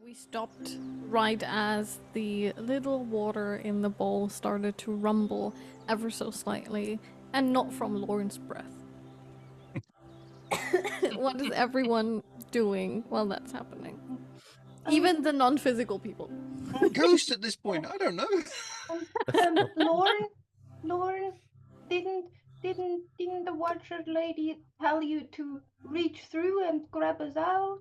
We stopped right as the little water in the bowl started to rumble ever so slightly, and not from Lorn's breath. What is everyone doing while that's happening? Even the non-physical people. Ghost at this point, I don't know. Lorn, didn't the Watcher lady tell you to reach through and grab us out?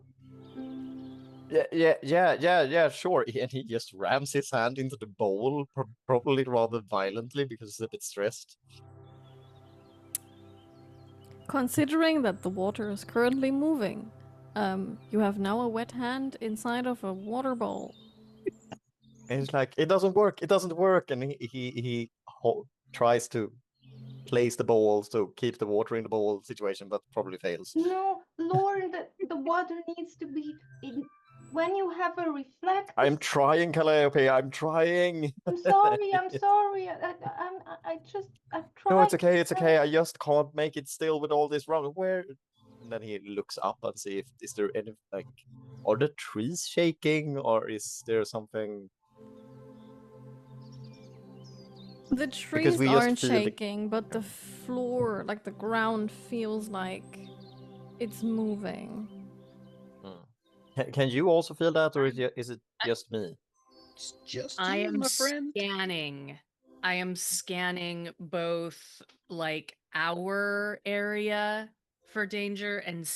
Yeah, sure. And he just rams his hand into the bowl, probably rather violently because he's a bit stressed. Considering that the water is currently moving, you have now a wet hand inside of a water bowl. And he's like, it doesn't work, and he tries to place the balls to keep the water in the bowl situation, but probably fails. No, Lorn, the water needs to be in. When you have a reflect. I'm trying, Calliope. I'm trying. I'm sorry. I tried. No, it's okay. I just can't make it still with all this wrong. Where? And then he looks up and see if is there any are the trees shaking or is there something? The trees aren't shaking, but the floor, like the ground, feels like it's moving. Can you also feel that, or is it just me? It's just I you, am my friend. scanning. I am scanning both like our area for danger and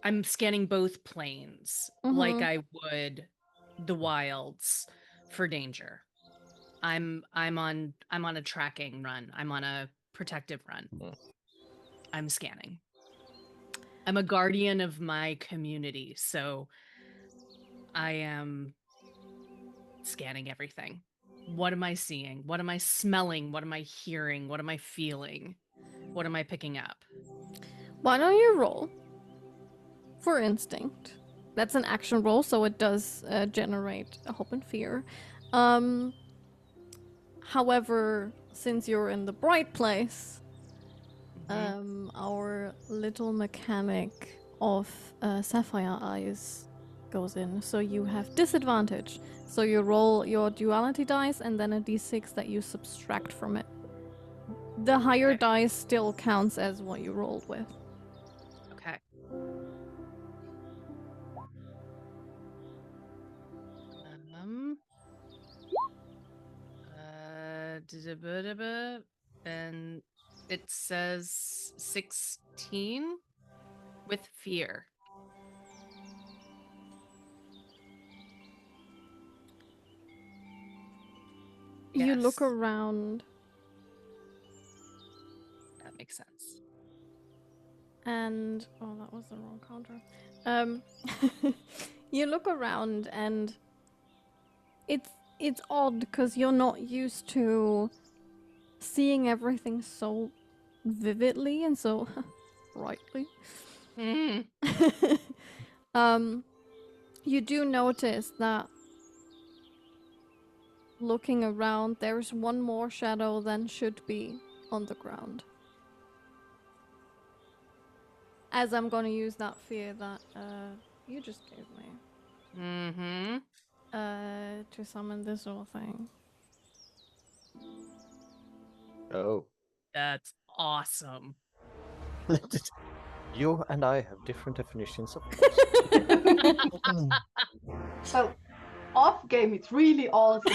I'm scanning both planes like I would the wilds for danger. I'm on a tracking run. I'm on a protective run. I'm scanning. I'm a guardian of my community, so I am scanning everything. What am I seeing? What am I smelling? What am I hearing? What am I feeling? What am I picking up? Why don't you roll for instinct? That's an action roll, so it does generate a hope and fear. However, since you're in the bright place, our little mechanic of sapphire eyes goes in, so you have disadvantage. So you roll your duality dice and then a d6 that you subtract from it. The higher dice still counts as what you rolled with. Okay. And it says 16 with fear. You look around. That makes sense. And oh, that was the wrong counter. You look around and it's odd because you're not used to seeing everything so vividly and so brightly. You do notice that looking around, there's one more shadow than should be on the ground. As I'm gonna use that fear that you just gave me. To summon this little thing. Oh. That's awesome. You and I have different definitions of So, off game, it's really awesome.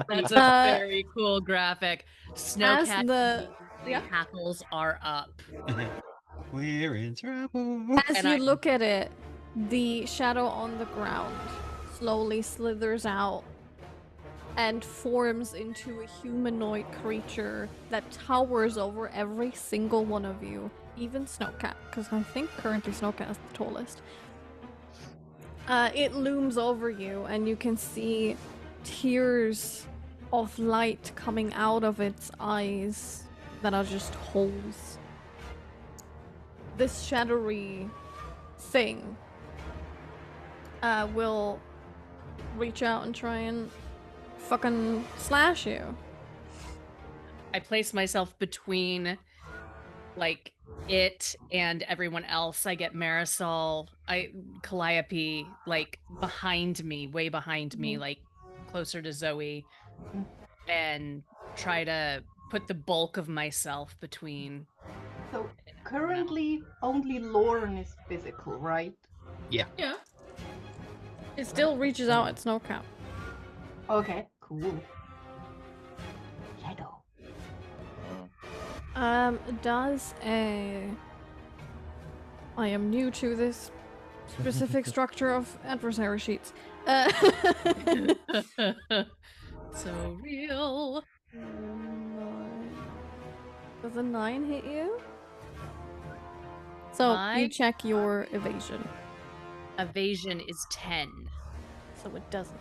That's a very cool graphic. Snowcat hackles are up. We're in trouble. As you look at it, the shadow on the ground slowly slithers out and forms into a humanoid creature that towers over every single one of you, even Snowcat, because I think currently Snowcat is the tallest. It looms over you, and you can see tears of light coming out of its eyes that are just holes. This shadowy thing will reach out and try and fucking slash you. I place myself between like it and everyone else. I get Marisol, Calliope, like behind me, way behind me, like closer to Zoey, and try to put the bulk of myself between. So currently, only Lorn is physical, right? Yeah. It still reaches out at Snowcat. Okay, cool. Shadow. Does a... I am new to this specific structure of adversary sheets. So real. Does a 9 hit you? So you 5? check your evasion. Evasion is 10. So it doesn't.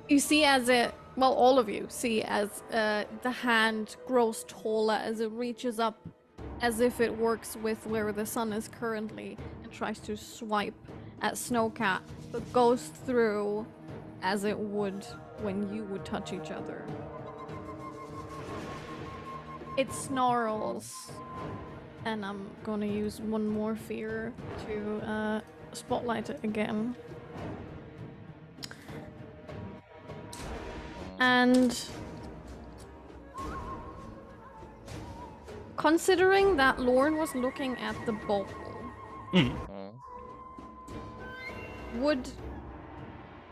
You see as it, well, all of you see as the hand grows taller as it reaches up, as if it works with where the sun is currently, and tries to swipe at Snowcat, but goes through as it would when you would touch each other. It snarls, and I'm gonna use one more fear to spotlight it again. And considering that Lorn was looking at the bowl, would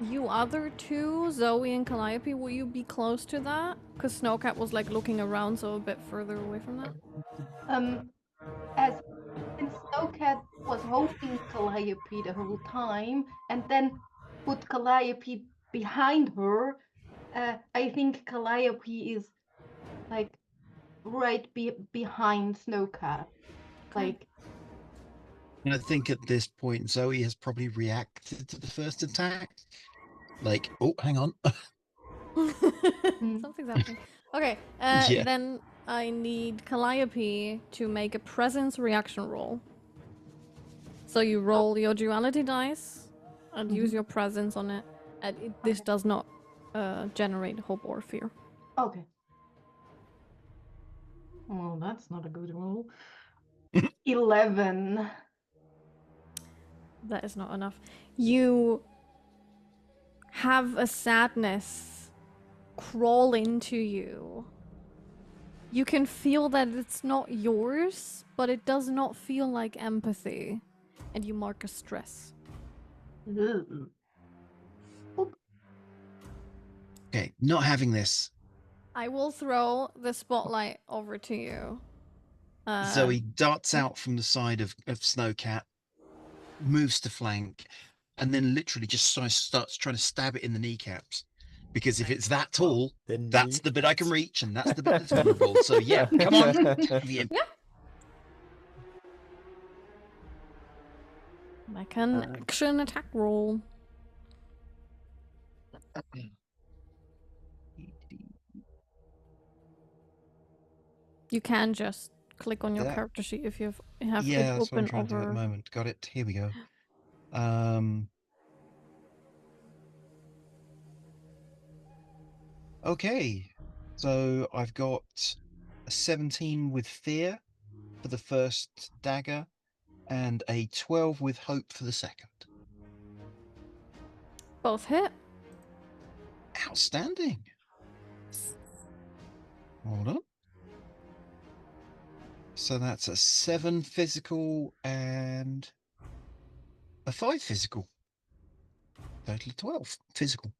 you other two, Zoey and Calliope, will you be close to that? Because Snowcat was like looking around, so a bit further away from that. Since Snowcat was holding Calliope the whole time, and then put Calliope behind her, I think Calliope is like right behind Snowcat. Like, And I think at this point, Zoe has probably reacted to the first attack. Like, oh, hang on. Something's happening. Okay, Yeah. then I need Calliope to make a presence reaction roll. So you roll your duality dice and use your presence on it. And this does not generate hope or fear. okay. Well, that's not a good roll. 11. That is not enough. You have a sadness crawl into you. You can feel that it's not yours, but it does not feel like empathy. And you mark a stress. Ugh. Okay, not having this. I will throw the spotlight over to you. Zoe darts out from the side of Snowcat, moves to flank, and then literally just starts trying to stab it in the kneecaps. Because if it's that tall, that's the bit I can reach, and that's the bit that's vulnerable. So yeah, come on. Yeah. Make an action attack roll. You can just click on your character sheet if you have it that's what I'm open trying to do at the over. moment. Got it. Here we go. Okay, so I've got a 17 with fear for the first dagger, and a 12 with hope for the second. Both hit. Outstanding. Hold on. So that's a 7 physical and a 5 physical. Total 12 physical.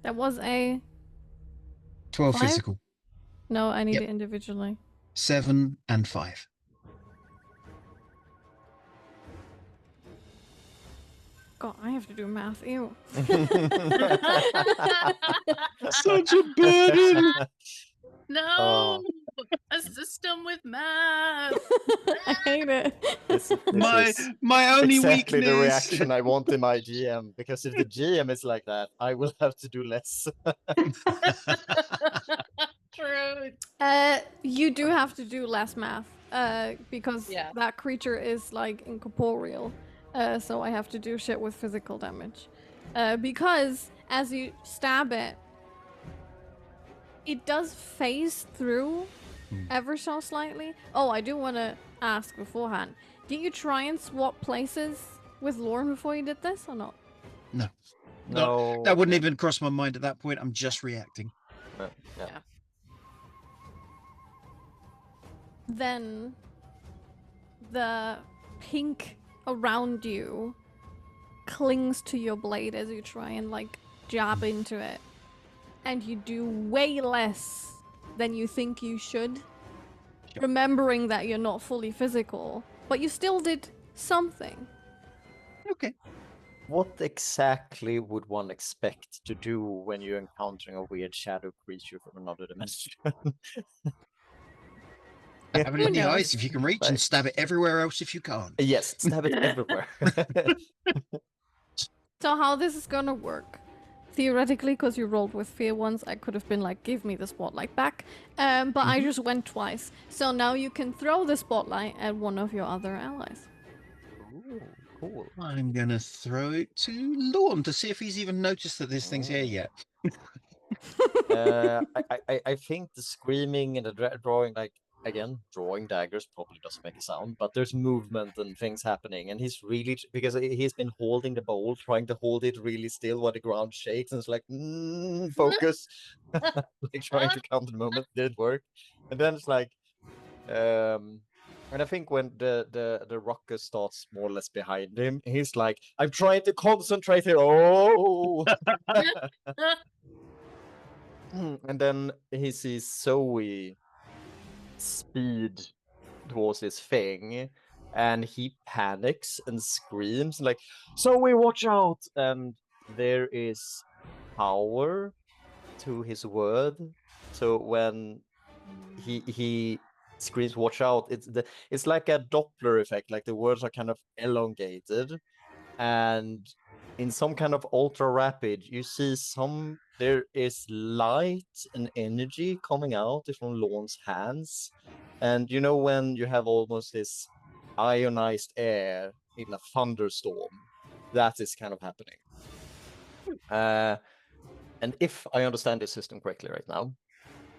That was a 12 5? physical. No, I need Yep. it individually. 7 and 5. God, I have to do math. Ew. Such a burden. No, a system with math. I hate it. This My is only exactly weakness. the reaction I want in my GM, because if the GM is like that, I will have to do less. True. You do have to do less math. Because Yeah. that creature is like incorporeal. So I have to do shit with physical damage. Because as you stab it, it does phase through ever so slightly. Oh, I do want to ask beforehand. Did you try and swap places with Lorn before you did this or not? No. No, That wouldn't even cross my mind at that point. I'm just reacting. yeah. Then the pink around you clings to your blade as you try and like jab into it. And you do way less than you think you should. Sure. Remembering that you're not fully physical, but you still did something. Okay. What exactly would one expect to do when you're encountering a weird shadow creature from another dimension? Have it Who in the knows? eyes if you can reach, and Like- stab it everywhere else if you can't. Yes, stab it everywhere. So how this is gonna work? Theoretically, because you rolled with fear once, I could have been like, give me the spotlight back. But I just went twice. So now you can throw the spotlight at one of your other allies. Ooh, cool. I'm gonna throw it to Lorn to see if he's even noticed that this thing's here yet. I think the screaming and the drawing, like, again, drawing daggers probably doesn't make a sound, but there's movement and things happening, and he's really, because he's been holding the bowl, trying to hold it really still while the ground shakes, and it's like, focus, like trying to count the moment, didn't work, and then it's like, and I think when the rocker starts more or less behind him, he's like, I'm trying to concentrate here, oh! And then he sees Zoey speed towards his thing, and he panics and screams like, Zoey, watch out! And there is power to his word. So when he screams, watch out, it's like a Doppler effect, like the words are kind of elongated, and in some kind of ultra rapid, you see there is light and energy coming out from Lorn's hands. And you know when you have almost this ionized air in a thunderstorm, that is kind of happening. And if I understand this system correctly right now,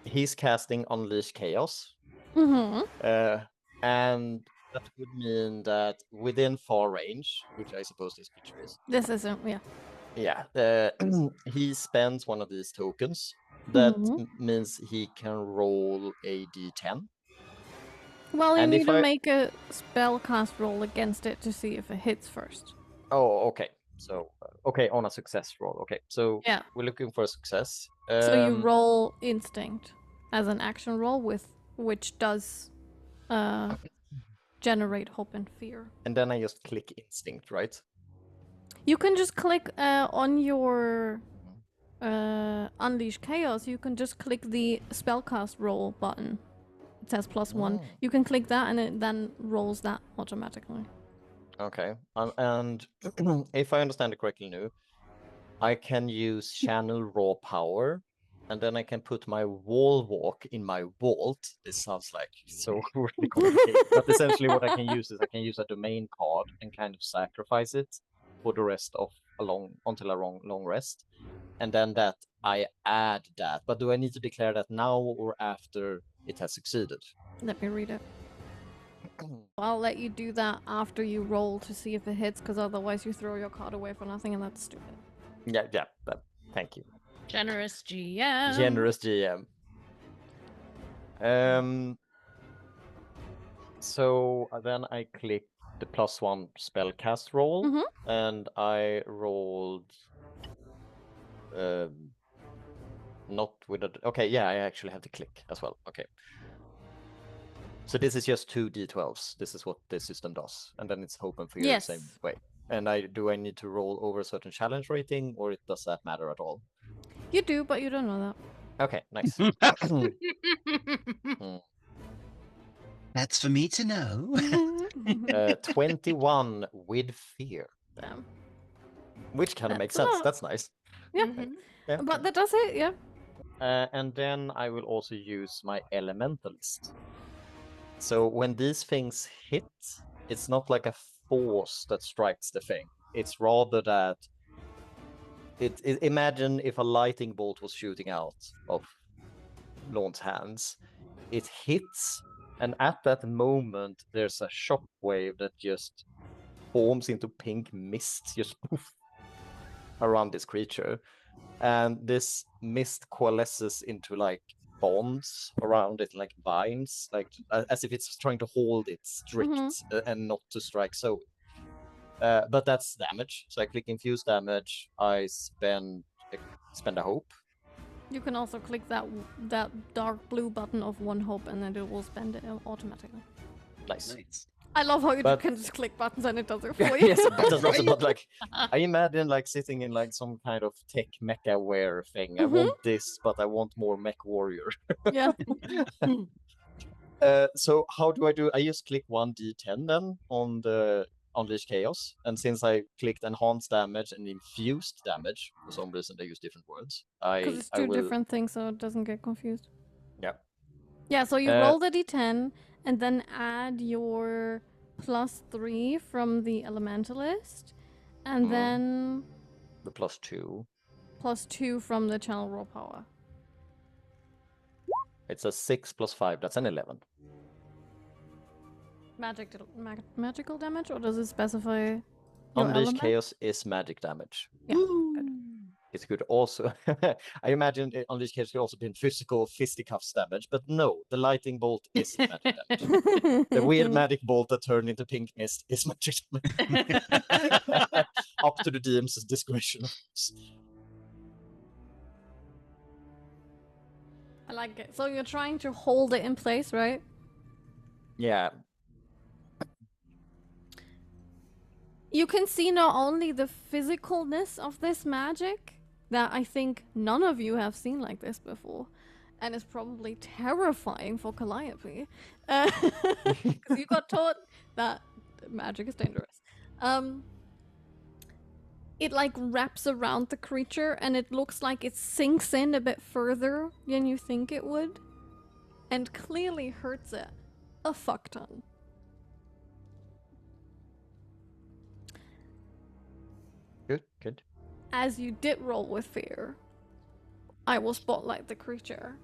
he's casting Unleash Chaos. Mm-hmm. And that would mean that within far range, which I suppose this creature is, This isn't, yeah. yeah, he spends one of these tokens. That Mhm. means he can roll a d10. Well, you And need if to I- make a spell cast roll against it to see if it hits first. Oh, okay. So, okay, on a success roll. Okay, so Yeah. we're looking for a success. So you roll instinct as an action roll, which does generate hope and fear. And then I just click instinct, right? You can just click on your Unleash Chaos. You can just click the spellcast roll button. It says +1. Oh. You can click that, and it then rolls that automatically. Okay, and if I understand it correctly now, I can use channel raw power, and then I can put my wall walk in my vault. This sounds like so really complicated, but essentially what I can use is I can use a domain card and kind of sacrifice it for the rest of until a long rest, and then that I add that. But do I need to declare that now or after it has succeeded? Let me read it. I'll let you do that after you roll to see if it hits, because otherwise you throw your card away for nothing, and that's stupid. Yeah, thank you. Generous GM. Generous GM. So then I click the +1 spellcast roll, Mhm. and I rolled not with a. Okay, yeah, I actually have to click as well. Okay. So this is just 2 d12s. This is what this system does, and then it's hope and fear the same Yes. way. And do I need to roll over a certain challenge rating, or does that matter at all? You do, but you don't know Okay, nice. That's for me to know. that. 21 with fear, Damn. which kind of makes That's a sense. lot. That's nice. Yeah. Mhm. Yeah. But that does it, yeah. And then I will also use my elementalist. So when these things hit, it's not like a force that strikes the thing. It's rather that Imagine if a lightning bolt was shooting out of Lorn's hands. It hits, and at that moment, there's a shockwave that just forms into pink mist, just poof, around this creature. And this mist coalesces into like bonds around it, like vines, like as if it's trying to hold it strict and not to strike Zoey. But that's damage. So I click infuse damage. I spend a hope. You can also click that dark blue button of one hope, and then it will spend it automatically. Nice. I love how you But- can just click buttons and it does it for you. Yes, but like I imagine like sitting in like some kind of tech mecha wear thing. I want this, but I want more mech warrior. Yeah. So how do I do? I just click 1d10 then on the Unleash Chaos, and since I clicked enhanced damage and infused damage, for some reason they use different words. Because it's two different things, so it doesn't get confused. Yeah. Yeah, so you roll the d10 and then add your +3 from the Elementalist, and then The +2. +2 from the Channel Raw Power. It's a 6 + 5. That's an 11. Magical damage, or does it specify your Unleash element? Chaos is magic damage. Yeah, good. It could also, I imagine Unleash Chaos could also be physical fisticuffs damage, but no, the lightning bolt is magic damage. The weird magic bolt that turned into pink mist is magic damage. Up to the DM's discretion, of course. I like it. So you're trying to hold it in place, right? Yeah. You can see not only the physicalness of this magic, that I think none of you have seen like this before, and it's probably terrifying for Calliope, because you got taught that magic is dangerous. It like wraps around the creature, and it looks like it sinks in a bit further than you think it would, and clearly hurts it a fuck ton. Good. As you did roll with fear, I will spotlight the creature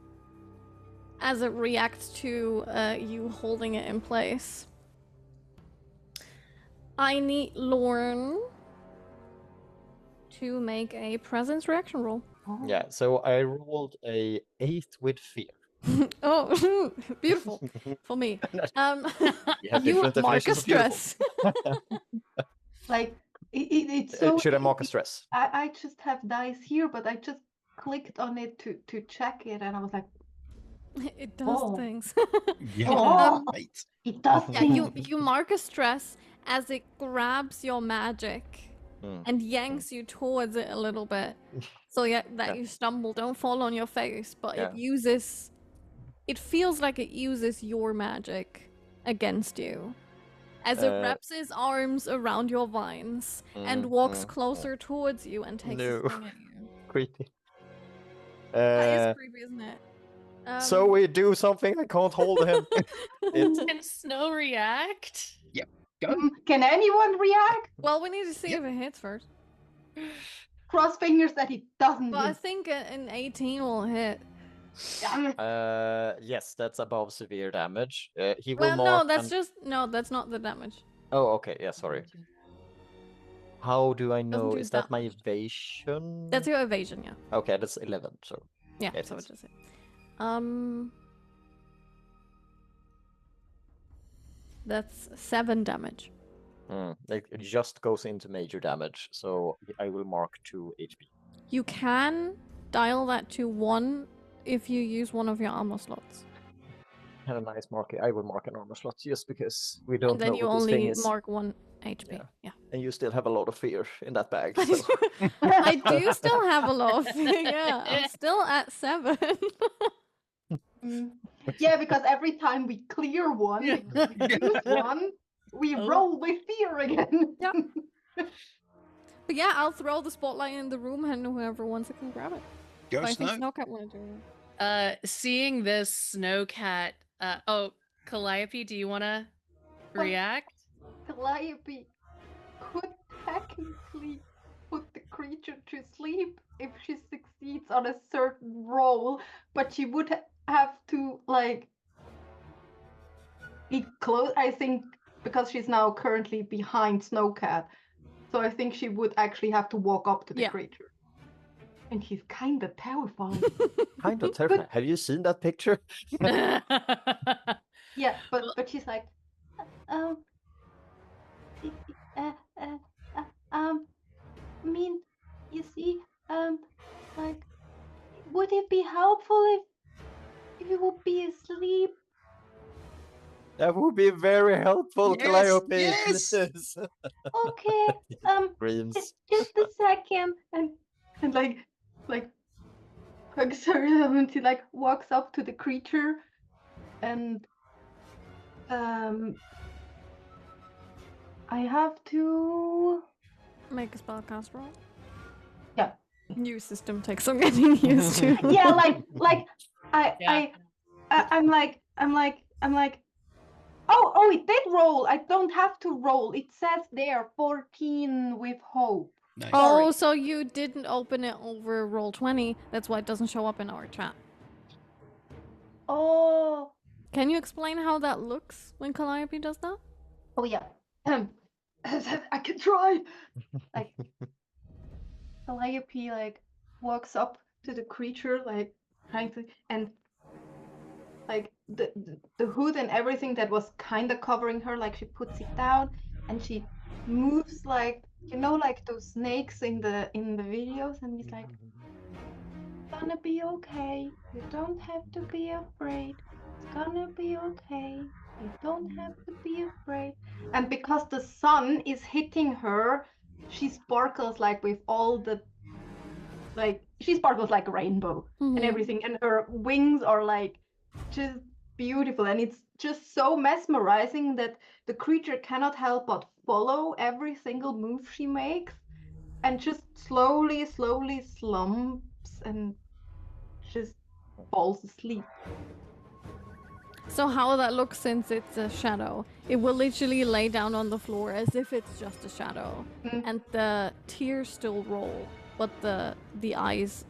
as it reacts to you holding it in place. I need Lorn to make a presence reaction roll. Yeah, so I rolled a 8 with fear. Oh, beautiful for me. You have You different mark a definitions of beautiful. stress. Like it's so. Should I mark a stress? I just have dice here, but I just clicked on it to check it, and I was like, It does Oh. things. Yeah. Oh. Right. it does Yeah, things. you mark a stress as it grabs your magic and yanks you towards it a little bit. So that you stumble, don't fall on your face, but it feels like it uses your magic against you. As it wraps his arms around your vines and walks closer towards you and takes a No. swing at you. Creepy. That is creepy, isn't it? So we do something. I can't hold him. Can Snow react? Go. Can anyone react? Well, we need to see if it hits first. Cross fingers that it doesn't But I hit. think an 18 will hit. Damn it. Yes, that's above severe damage. He will Well, no, mark. that's not the damage. Oh, okay. Yeah, sorry. How do I know? do Is that that my much. evasion? That's your evasion, yeah. Okay, that's 11. So Yeah, It so is. it just hit. That's 7 damage. it just goes into major damage. So I will mark 2 HP. You can dial that to 1 if you use one of your armor slots. Had a nice mark. I will mark an armor slot just because we don't And then know you what this thing only is. mark 1 HP. Yeah. And you still have a lot of fear in that bag. So. I do still have a lot of yeah, I'm still at 7. Yeah, because every time we clear one, we use one, we roll with fear again. Yep. But yeah, I'll throw the spotlight in the room and whoever wants it can grab it. Go, But I think Snow. Snowcat wanted to. Seeing this Snowcat. Calliope, do you want to react? Calliope could technically put the creature to sleep if she succeeds on a certain roll, but she would have to like be close. I think because she's now currently behind Snowcat, so I think she would actually have to walk up to the creature, and she's kind of terrifying. Kind of terrifying. Have you seen that picture? Yeah, but she's like, um, I mean, you see, like, would it be helpful if you would be asleep? That would be very helpful, Yes, Calliope. yes. Okay, Screams. just a second, and like hugs her, and she like walks up to the creature, and I have to Make a spellcast roll. Yeah. New system takes some getting used to. Yeah, like Yeah. I'm like oh it did roll. I don't have to roll. It says there 14 with hope. Nice. Oh, so you didn't open it over Roll20. That's why it doesn't show up in our chat. Oh. Can you explain how that looks when Calliope does that? Oh yeah. I can try. Like Calliope like walks up to the creature like trying to, and like the hood and everything that was kind of covering her, like she puts it down and she moves like, you know, like those snakes in the videos, and he's like, it's gonna be okay, you don't have to be afraid, it's gonna be okay, you don't have to be afraid. And because the sun is hitting her, she sparkles like with all the, like she sparkles like a rainbow and everything, and her wings are like just beautiful, and it's just so mesmerizing that the creature cannot help but follow every single move she makes, and just slowly slumps and just falls asleep. So how that looks, since it's a shadow, it will literally lay down on the floor as if it's just a shadow, and the tears still roll, but the eyes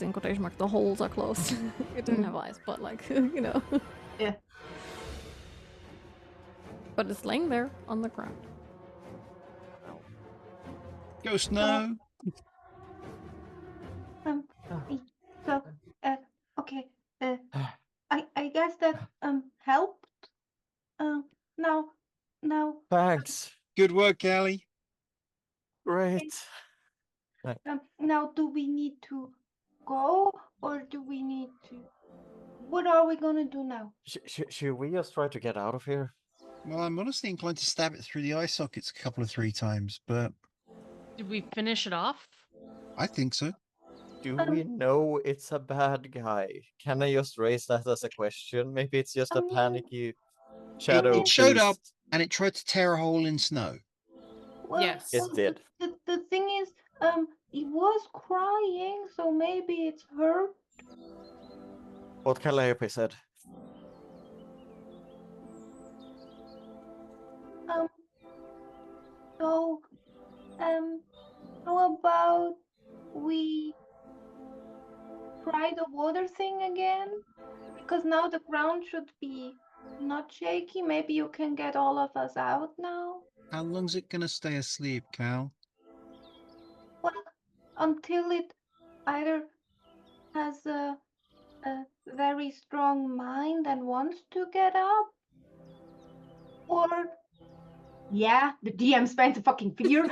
in quotation marks, the holes are closed. It doesn't have eyes, but like, you know. Yeah. But it's laying there on the ground. Go Snow. So okay, I guess that helped. Now Thanks. Good work, Callie. Great. now do we need to go, or do we need to, what are we gonna do now? Should we just try to get out of here? Well, I'm honestly inclined to stab it through the eye sockets a couple of 3 times, but Did we finish it off? I think so. Do we know it's a bad guy? Can I just raise that as a question? Maybe it's just a panicky shadow It showed up beast. and it tried to tear a hole in Snow. Well, Yes. It did. The thing is, it was crying, so maybe it's hurt. What Calliope said. So, how about we try the water thing again? Because now the ground should be not shaky. Maybe you can get all of us out now. How long's it gonna stay asleep, Cal? Well, until it either has a very strong mind and wants to get up, or yeah, the DM spends a fucking fear.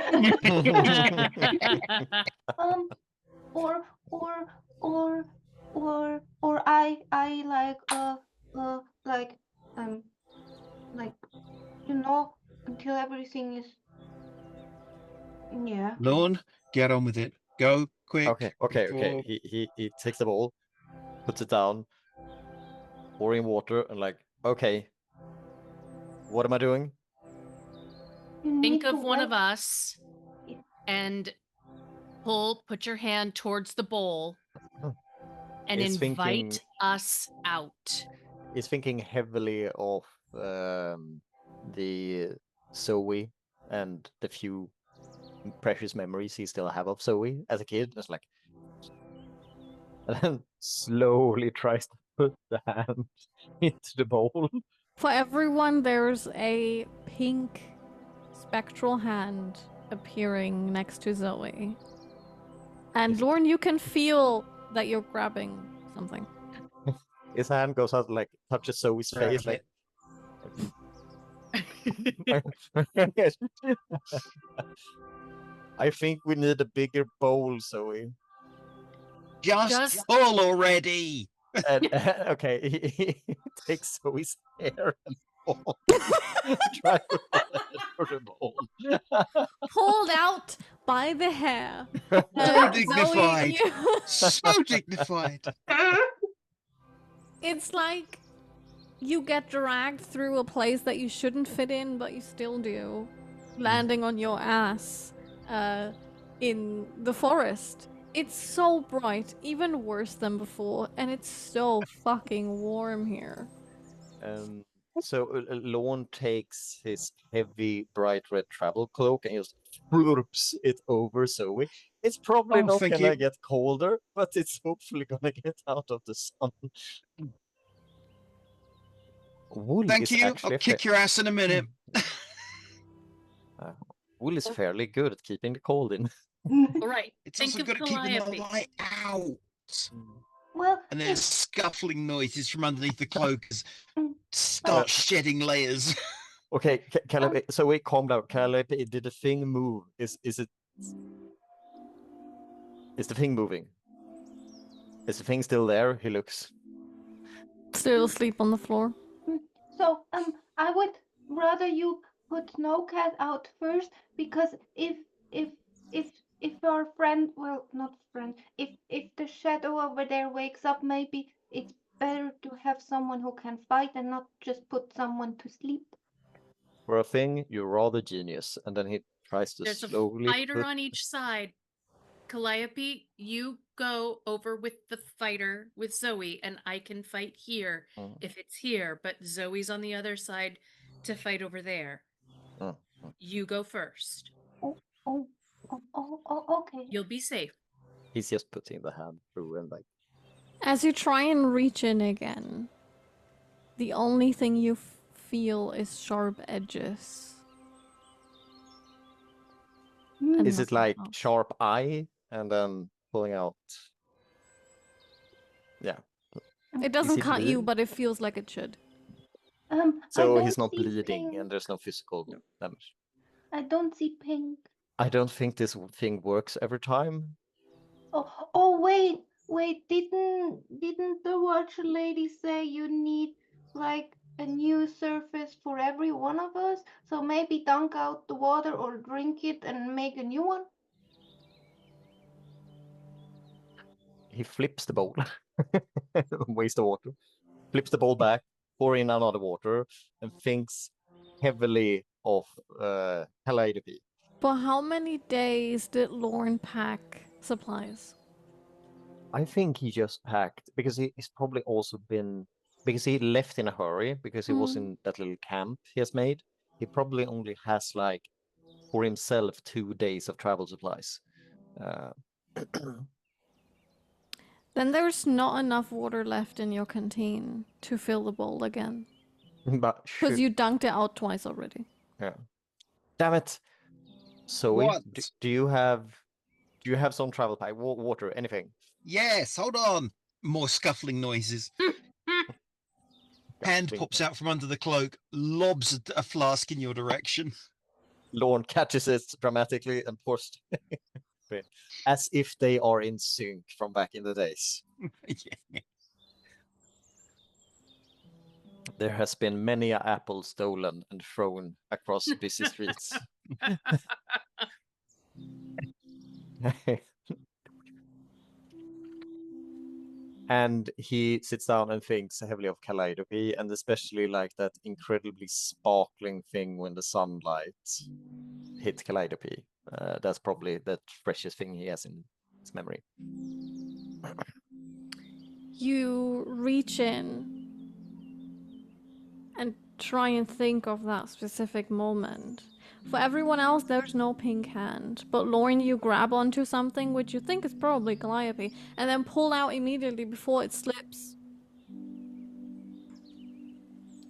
Or I like you know, until everything is, yeah. Lorn, get on with it. Go quick. Okay. before- He takes the ball, puts it down, pouring water, and like, okay, what am I doing? You Think need of to one of wait. us and put your hand towards the bowl and He's invite thinking- us out. He's thinking heavily of the Zoey and the few precious memories he still have of Zoe as a kid. It's like, and then slowly tries to put the hand into the bowl. For everyone, there's a pink spectral hand appearing next to Zoe. And Lorn, you can feel that you're grabbing something. His hand goes out, like touches Zoe's face, like. I think we need a bigger bowl, Zoe. Just full already. And, okay, he takes Zoe's hair and try to hold it for the bowl. Pulled out by the hair. So dignified. Zoe, So dignified. it's like you get dragged through a place that you shouldn't fit in, but you still do, landing on your ass in the forest. It's so bright, even worse than before, and it's so fucking warm here. So Lorn takes his heavy, bright red travel cloak and just flurps it over Zoe. It's probably not gonna get colder, but it's hopefully gonna get out of the sun. Wool Thank you. I'll kick your ass in a minute. Wool is fairly good at keeping the cold in. All right. It's Think also of good at keeping the Calliope. light out. Well, And there's scuffling noises from underneath the cloak as start shedding layers. Okay, Calliope, so wait, calm down. Calliope, did the thing move? Is the thing moving? Is the thing still there? He looks. Still asleep on the floor. so I would rather you put Snowcat out first, because if our friend, well, not friend, if the shadow over there wakes up, maybe it's better to have someone who can fight and not just put someone to sleep. For a thing, you're rather genius. And then he tries to There's slowly. a fighter on each side. Calliope, you go over with the fighter with Zoe, and I can fight here if it's here. But Zoe's on the other side to fight over there. You go first. Oh, okay. You'll be safe. He's just putting the hand through and like. As you try and reach in again, the only thing you feel is sharp edges. Is it like sharp eye and then pulling out? Yeah. It doesn't cut you, bleeding? but it feels like it should. So I he's don't not see bleeding pink. and there's no physical damage. I don't see pink. I don't think this thing works every time. Oh, wait, didn't the watcher lady say you need like a new surface for every one of us? So maybe dunk out the water or drink it and make a new one? He flips the bowl. Waste of water. Flips the bowl back, pour in another water, and thinks heavily of Calliope. For how many days did Lorn pack supplies? I think he just packed because he's probably also been because he left in a hurry because he was in that little camp he has made. He probably only has like for himself 2 days of travel supplies. Then there's not enough water left in your canteen to fill the bowl again. But Because you dunked it out twice already. Yeah. Damn it. Zoe, do you have some travel pack, water, anything? Yes, hold on. More scuffling noises. Hand pops out from under the cloak, lobs a flask in your direction. Lorn catches it dramatically and pours as if they are in sync from back in the days. Yeah. There has been many an apple stolen and thrown across busy streets. And he sits down and thinks heavily of Calliope, and especially like that incredibly sparkling thing when the sunlight hits Calliope. That's probably the freshest thing he has in his memory. You reach in and try and think of that specific moment. For everyone else, there's no pink hand. But Lorn, you grab onto something which you think is probably Calliope, and then pull out immediately before it slips.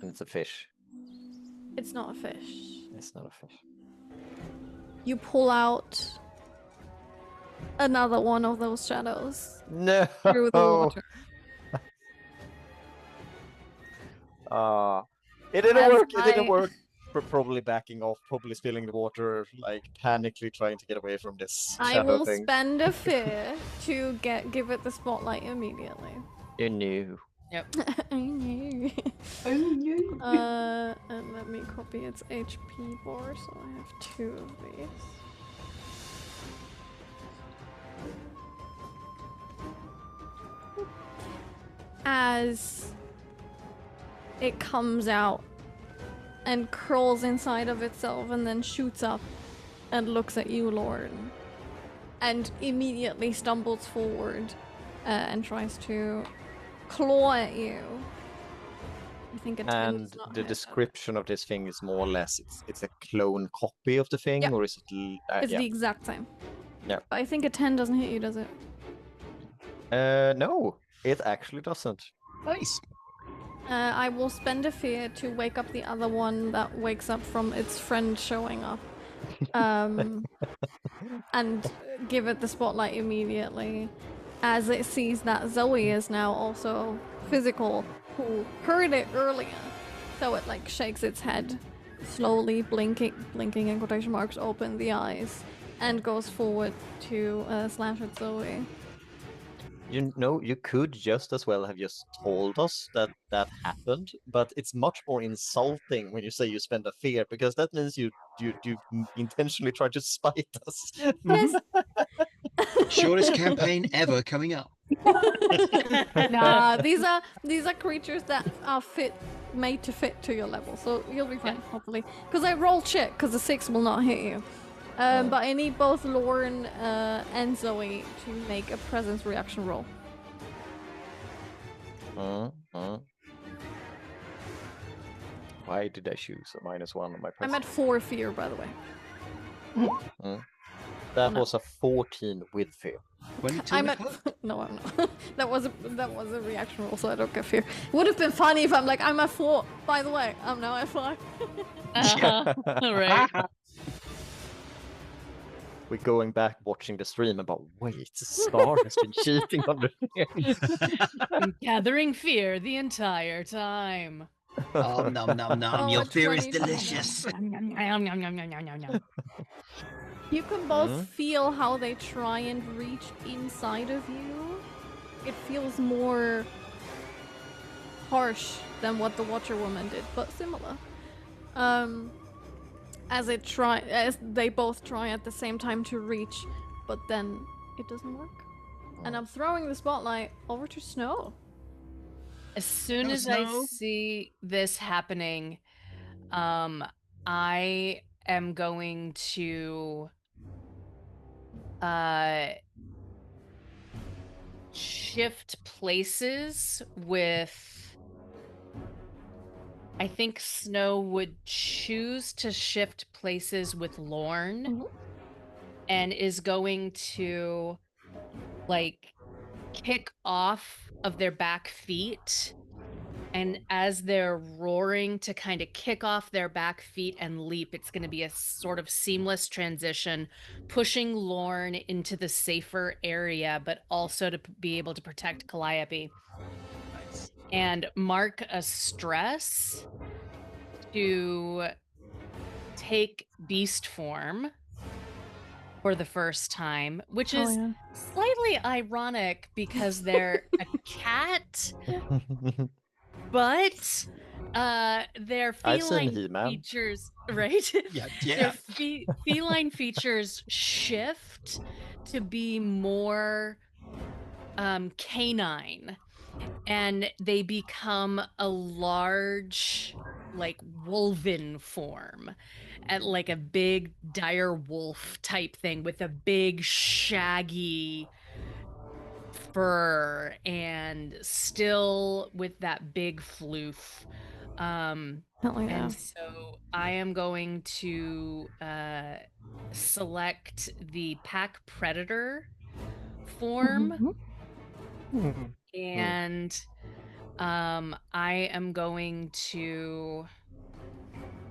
And it's a fish. It's not a fish. It's not a fish. You pull out another one of those shadows No. through the water. It didn't As work. It didn't I- work. Probably backing off, probably spilling the water, like panically trying to get away from this I shadow will thing. spend a fear to give it the spotlight immediately. You knew. Yep. I knew. Oh no. And let me copy its HP bar, so I have 2 of these. As it comes out and curls inside of itself and then shoots up and looks at you, Lorn, and immediately stumbles forward and tries to claw at you. I think a 10 And does not the hit. description of this thing is more or less it's a clone copy of the thing, Yep. or is it? It's Yeah. the exact same. Yeah. But I think a 10 doesn't hit you, does it? No, it actually doesn't. Nice. I will spend a fear to wake up the other one that wakes up from its friend showing up. And give it the spotlight immediately. As it sees that Zoey is now also physical, who heard it earlier. So it like shakes its head, slowly blinking in quotation marks, open the eyes, and goes forward to slash at Zoey. You know, you could just as well have just told us that that happened, but it's much more insulting when you say you spend a fear, because that means you intentionally try to spite us. Yes. Shortest campaign ever coming up. Nah, these are creatures that are made to fit to your level, so you'll be fine, hopefully. Because I rolled shit, because the 6 will not hit you. But I need both Lorn and Zoey to make a presence reaction roll. Why did I choose a -1 on my I'm presence? at 4 fear, by the way. That no. was a 14 with fear. When you I'm turn at no, I'm not. that was a reaction roll, so I don't get fear. Would have been funny if I'm like I'm at 4. By the way, I'm now at 5. Right. We're going back watching the stream about, wait, Star has been cheating on the Been gathering fear the entire time. Oh, nom nom nom. Oh, Your a fear is 22. delicious. You can both feel how they try and reach inside of you. It feels more harsh than what the Watcher Woman did, but similar. As they both try at the same time to reach, but then it doesn't work. And I'm throwing the spotlight over to Snow. As soon No, as I Snow. see this happening, I am going to shift places with. I think Snow would choose to shift places with Lorn and is going to like kick off of their back feet, and as they're roaring to kind of kick off their back feet and leap, it's going to be a sort of seamless transition, pushing Lorn into the safer area, but also to be able to protect Calliope. And mark a stress to take beast form for the first time, which is slightly ironic because they're a cat, but their feline features, right? Yeah. Their feline features shift to be more canine, and they become a large, like, wolven form, at like a big dire wolf type thing with a big shaggy fur, and still with that big floof Hell yeah. And so I am going to select the pack predator form, Mhm. and I am going to,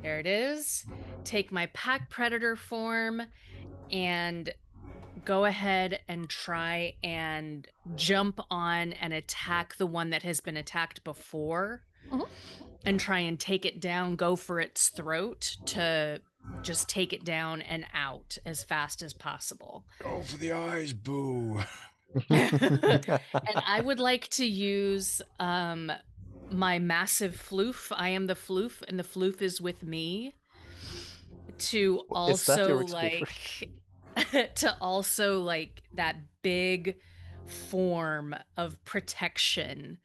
there it is, take my pack predator form and go ahead and try and jump on and attack the one that has been attacked before, Mhm. and try and take it down, go for its throat to just take it down and out as fast as possible. Go for the eyes, boo. And I would like to use my massive floof. I am the floof, and the floof is with me, to Is that your also to also like that big form of protection,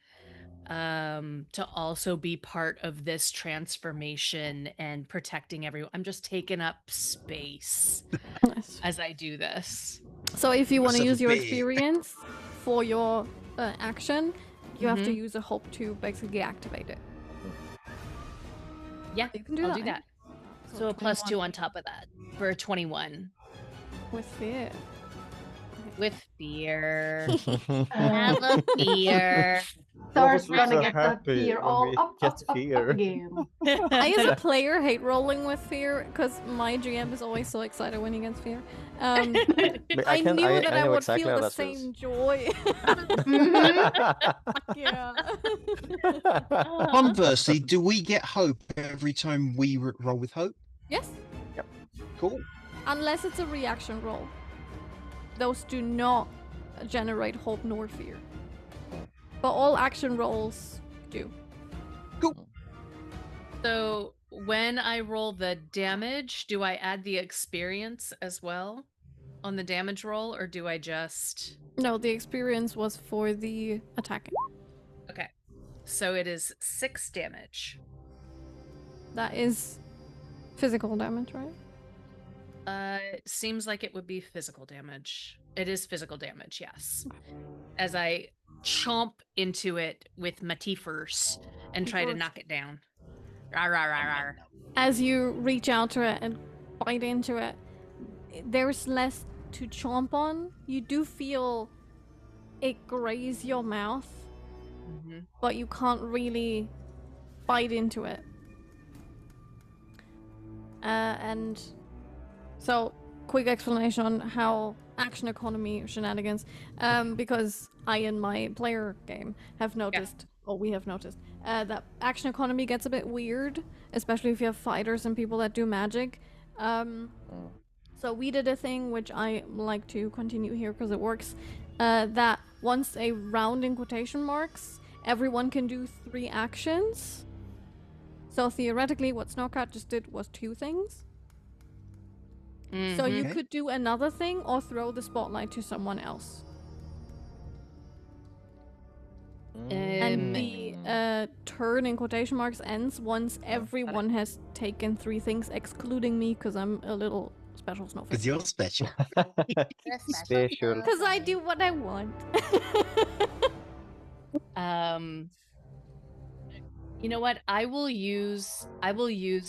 to also be part of this transformation and protecting everyone. I'm just taking up space Nice. as I do this. So if you want to Yourself a use your big. experience for your action, you have to Mhm. use a hope to basically activate it. Yeah, You can do I'll that. do that. So So a plus 21 2 on top of that for a 21. with fear. With fear. Have a fear. Star's We're gonna so get that happy fear when all we up get fear. again. I, as a player, hate rolling with fear because my GM is always so excited when he gets fear. I knew that I know would exactly feel how the that feels. same joy. Yeah. Conversely, do we get hope every time we roll with hope? Yes, Cool. unless it's a reaction roll. Those do not generate hope nor fear. But all action rolls do. So when I roll the damage, do I add the experience as well on the damage roll, or do I just... No, the experience was for the attacking. Okay. So it is 6 damage. That is physical damage, right? It seems like it would be physical damage. It is physical damage, yes. As I chomp into it with my teethers and try to Teethers. knock it down. Rawr, rawr, rawr, rawr. As you reach out to it and bite into it, there's less to chomp on. You do feel it graze your mouth, Mhm. but you can't really bite into it. And so, quick explanation on how action economy shenanigans, because I in my player game have noticed, or we have noticed, that action economy gets a bit weird, especially if you have fighters and people that do magic. So we did a thing which I like to continue here because it works, that once a round in quotation marks, everyone can do 3 actions. So theoretically, what Snowcat just did was 2 things. So you Okay. could do another thing or throw the spotlight to someone else. And the turn in quotation marks ends once everyone has taken 3 things, excluding me because I'm a little special snowflake. Because you're special. Special. Because I do what I want. You know what? I will use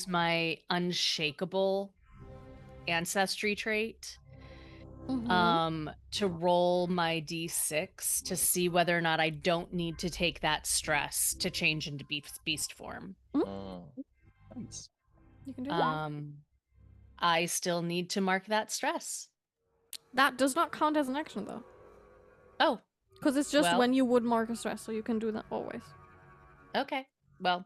my unshakable ancestry trait to roll my d6 to see whether or not I don't need to take that stress to change into beast form. Thanks. You can do that. I still need to mark that stress. That does not count as an action though. Oh, Because it's just Well- when you would mark a stress, so you can do that always. okay. Well,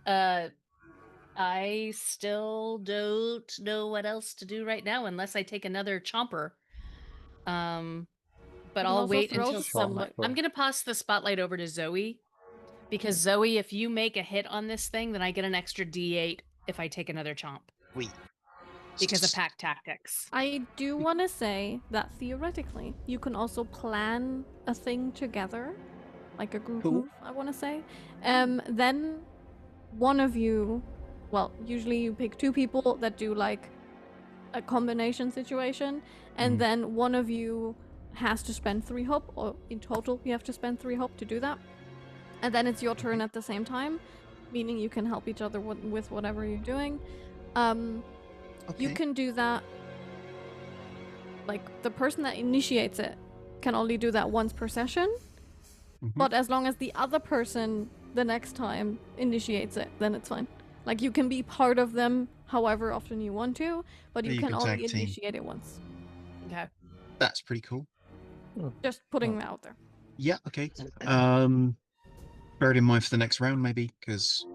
I still don't know what else to do right now unless I take another chomper. But can I'll also wait throw until the someone... spotlight. I'm gonna pass the spotlight over to Zoey, because Zoey, if you make a hit on this thing, then I get an extra D8 if I take another chomp Wait. because of pack tactics. I do want to say that theoretically, you can also plan a thing together, like a group Cool. move, I want to say. Then one of you, well, usually you pick 2 people that do like a combination situation, and then one of you has to spend 3 hope, or in total you have to spend 3 hope to do that. And then it's your turn at the same time. meaning you can help each other with whatever you're doing. You Okay. can do that. Like, the person that initiates it can only do that once per session, Mhm. but as long as the other person the next time initiates it, then it's fine. Like, you can be part of them however often you want to, but you You can can only tag team. initiate it once. Okay. That's pretty cool. Just putting that out there. Yeah, okay. Bear it in mind for the next round, maybe, because...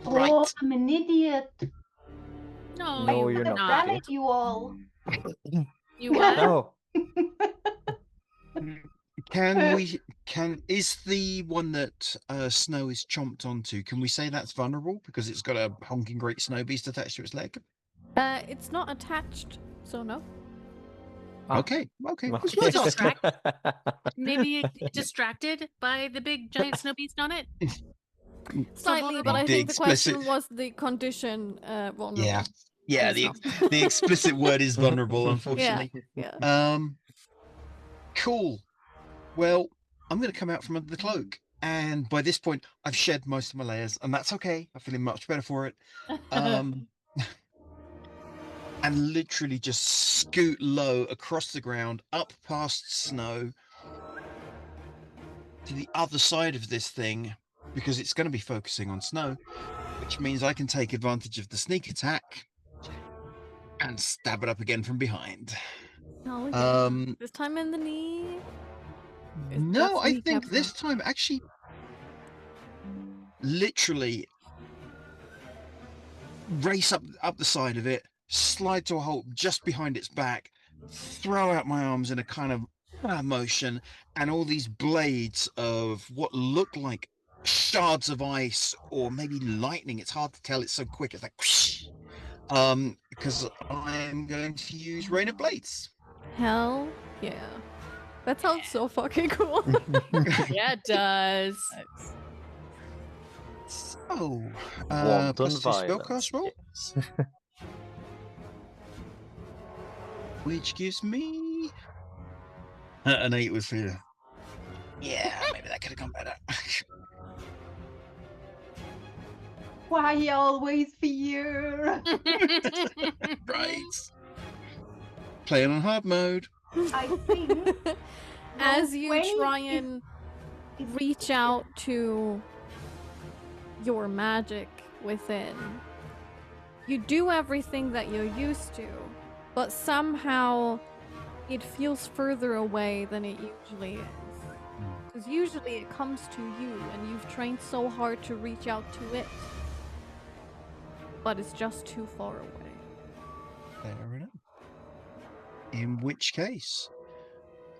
Oh, Right. I'm an idiot. No, No, you you're would I've not. done it, you all. You what? No. Is the one that Snow is chomped onto, can we say that's vulnerable because it's got a honking great snow beast attached to its leg? It's not attached, so no. Ah. Okay. Okay. I was worth asking. Maybe it distracted by the big giant snow beast on it? Slightly, but vulnerable? I The think the question explicit- was the condition vulnerable. Yeah. and Yeah, it's the not. the explicit word is vulnerable, unfortunately. Yeah. Cool. Well, I'm going to come out from under the cloak, and by this point, I've shed most of my layers, and that's okay. I'm feeling much better for it. And literally just scoot low across the ground, up past Snow, to the other side of this thing, because it's going to be focusing on Snow, which means I can take advantage of the sneak attack and stab it up again from behind. Oh, yeah. This time in the knee. No, That's I kneecap think this now. time actually literally race up the side of it, slide to a halt just behind its back, throw out my arms in a kind of motion, and all these blades of what look like shards of ice or maybe lightning. It's hard to tell. It's so quick. It's like whoosh. Because I'm going to use Rain of Blades. Hell yeah. That sounds so fucking cool. Yeah, it does. So, Wanton plus 2 violence. spellcast roll, Yes. which gives me an 8 with fear. Yeah, maybe that could have gone better. Why always fear? Right. Playing on hard mode. I think As roll you 20 try is- and is- reach out to your magic within, you do everything that you're used to, but somehow it feels further away than it usually is. Because usually it comes to you and you've trained so hard to reach out to it, but it's just too far away. Fair enough. In which case,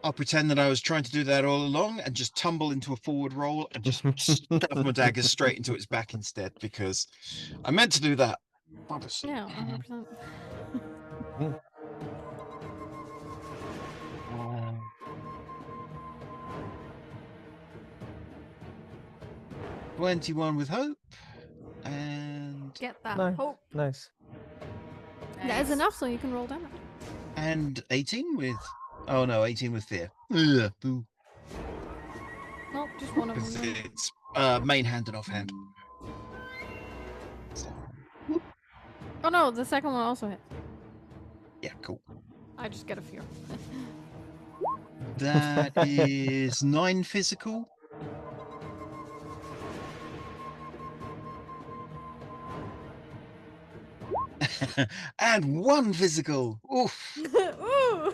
I'll pretend that I was trying to do that all along and just tumble into a forward roll and just stuff my daggers straight into its back instead, because I meant to do that. Obviously. Yeah, 100%. 21 with hope, and Get that Nice. hope. Nice. That is enough so you can roll damage. 18 with. Oh no, 18 with fear. Ugh, boo. Nope, just one of Because them. it's main hand and offhand. Oh no, the second one also hit. Yeah, cool. I just get a fear. That is 9 physical. And 1 physical. Oof. Ooh!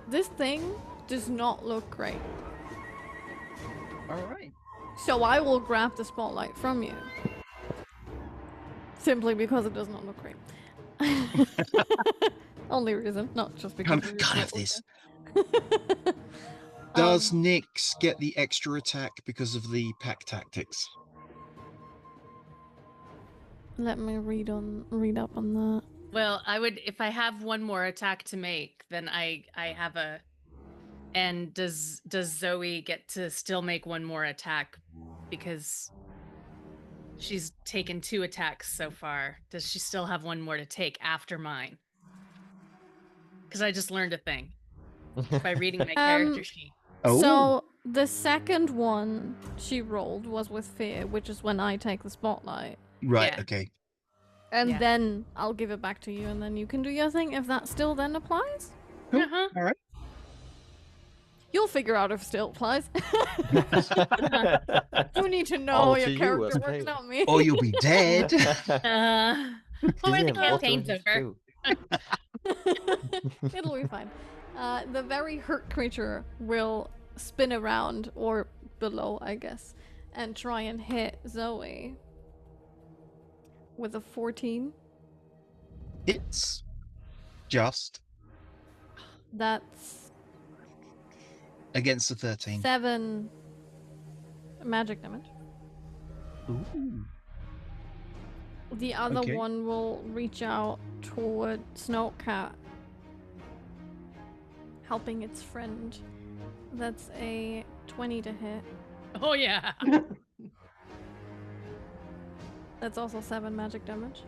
This thing does not look great. All right. So I will grab the spotlight from you. Simply because it does not look great. Only reason, not just because Can't it does not have look this. good. Does Nyx get the extra attack because of the pack tactics? Let me read up on that. Well, I would if I have one more attack to make, then I have a. And does Zoey get to still make one more attack because she's taken 2 attacks so far? Does she still have one more to take after mine? Because I just learned a thing. by reading my Um, character sheet. Oh, So the second one she rolled was with fear, which is when I take the spotlight. right. yeah. Okay. And Yeah. then I'll give it back to you, and then you can do your thing if that still then applies. Cool. Uh-huh. All right. You'll figure out if it still applies. You need to know All your to you character as works, player. not me. Or you'll be dead. Or the DM, what do campaign's we over. do? It'll be fine. The very hurt creature will spin around, or below, I guess, and try and hit Zoe with a 14. It's just That's against the 13. 7 magic damage. Ooh. The other Okay. one will reach out toward Snowcat, helping its friend. That's a 20 to hit. Oh yeah. That's also 7 magic damage.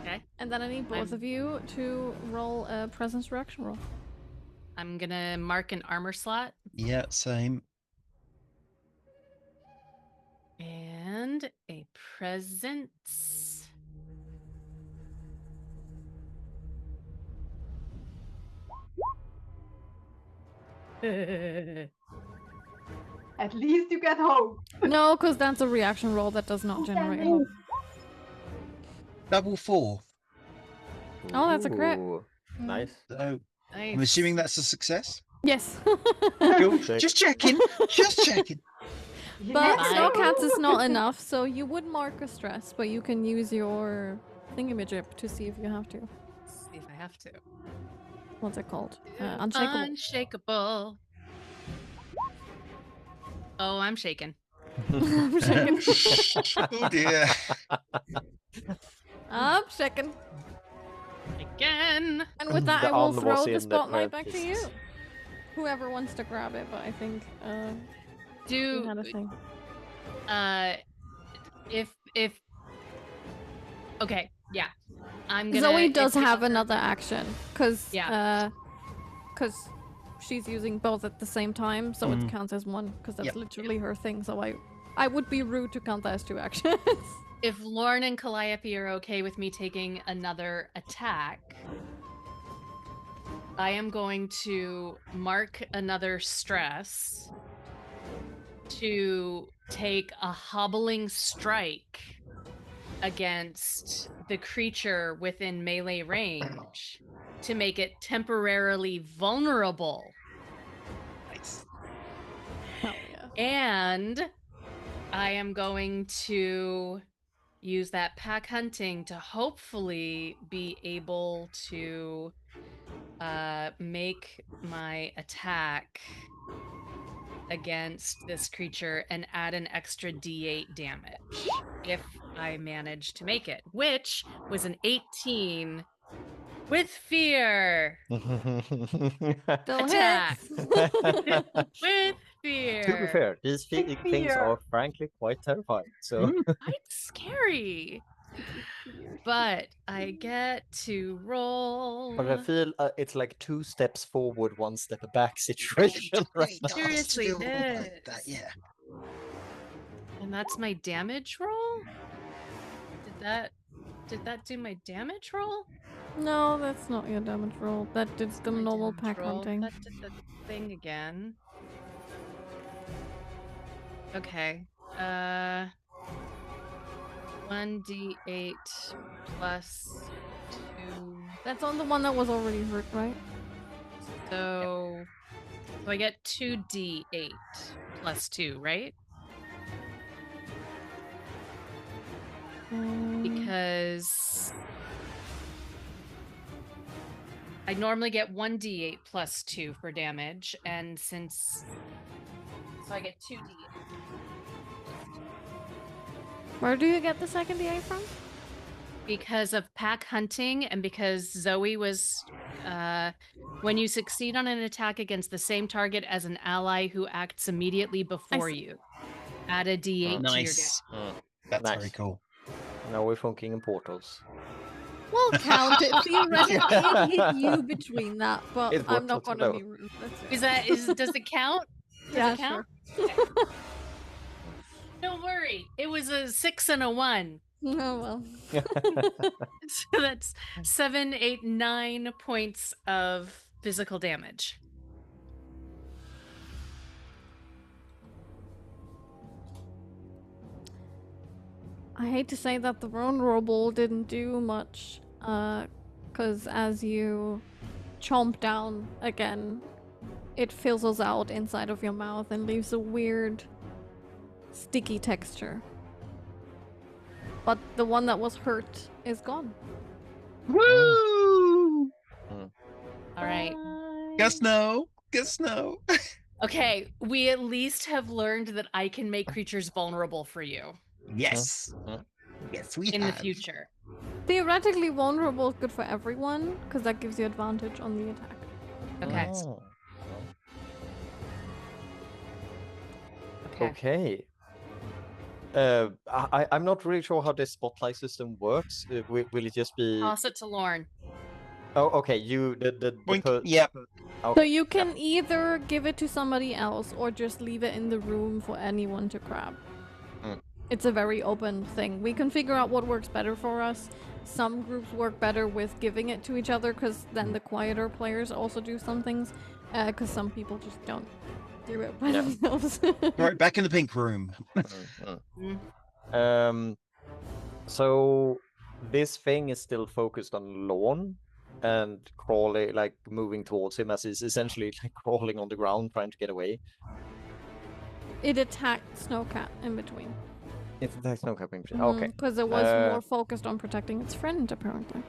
Okay. And then I need both I'm- of you to roll a presence reaction roll. I'm gonna mark an armor slot Yeah, same. and a presence. At least you get home. No, because that's a reaction roll that does not generate hope. Double 4. Oh, that's a crit. Ooh, Nice. So Nice. I'm assuming that's a success. Yes. Cool. Check. Just checking. Just checking. You But never Snow know. Snowcats is not enough, so you would mark a stress, but you can use your thingamajig to see if you have to. See if I have to. What's it called? Unshakable. Unshakable. Oh, I'm shaking. I'm shaking. Oh dear. I'm shaking. Again. And with that, The I will on was throw in the the spotlight back to you. purpose. Whoever wants to grab it, but I think we Do had a thing. if okay, yeah. I'm gonna Zoe does if- have another action, because Yeah. she's using both at the same time, so it counts as one, because that's Yep. literally her thing. So I would be rude to count that as 2 actions. If Lorn and Calliope are okay with me taking another attack, I am going to mark another stress to take a hobbling strike against the creature within melee range to make it temporarily vulnerable. Nice. Hell yeah. And I am going to use that pack hunting to hopefully be able to make my attack against this creature and add an extra d8 damage if I manage to make it, which was an 18 with fear. Still Attack. hits. With fear. To be fair, these things Fear. are frankly quite terrifying. So It's scary. But I get to roll. but I feel it's like 2 steps forward, 1 step back situation right It now. does Seriously, feel it like that, is. yeah. And that's my damage roll? Did that do my damage roll? No, that's not your damage roll. That did the My normal damage pack roll. hunting. That did the thing again. Okay. 1d8 plus 2. That's on the one that was already hurt, right? So I get 2d8 plus 2, right? Because I normally get 1d8 plus 2 for damage, and so I get 2d8. Where do you get the second DA from? Because of pack hunting, and because Zoe was when you succeed on an attack against the same target as an ally who acts immediately before see. you, add a d8 to your damage. Nice. That's very Nice. cool. Now we're funking in portals. We'll count it. Theoretically, it hit you between that, but It I'm worked not out gonna well. be rude. That's it. Does it count? Does Yeah, it count? sure. Don't worry. It was a 6 and a 1. Oh well. So that's 7, 8, 9 points of physical damage. I hate to say that the vulnerable didn't do much, because as you chomp down again, it fizzles out inside of your mouth and leaves a weird, sticky texture. But the one that was hurt is gone. Woo! All right. Guess no. Guess no. Okay, we at least have learned that I can make creatures vulnerable for you Yes. Yes, we in the have. future. Theoretically, vulnerable is good for everyone, because that gives you advantage on the attack. Okay. Oh. Okay. Okay. I'm not really sure how this spotlight system works. Will it just be? Toss it to Lorn. Oh, okay. You the Boink. Yep. So Okay. you can either give it to somebody else or just leave it in the room for anyone to grab. It's a very open thing. We can figure out what works better for us. Some groups work better with giving it to each other, because then the quieter players also do some things, because some people just don't do it by Yeah. themselves. Right, back in the pink room. So this thing is still focused on Lorn and crawling, like moving towards him as he's essentially like crawling on the ground, trying to get away. It attacked Snowcat in between. It's that's no capping. Okay. Because it was more focused on protecting its friend, apparently.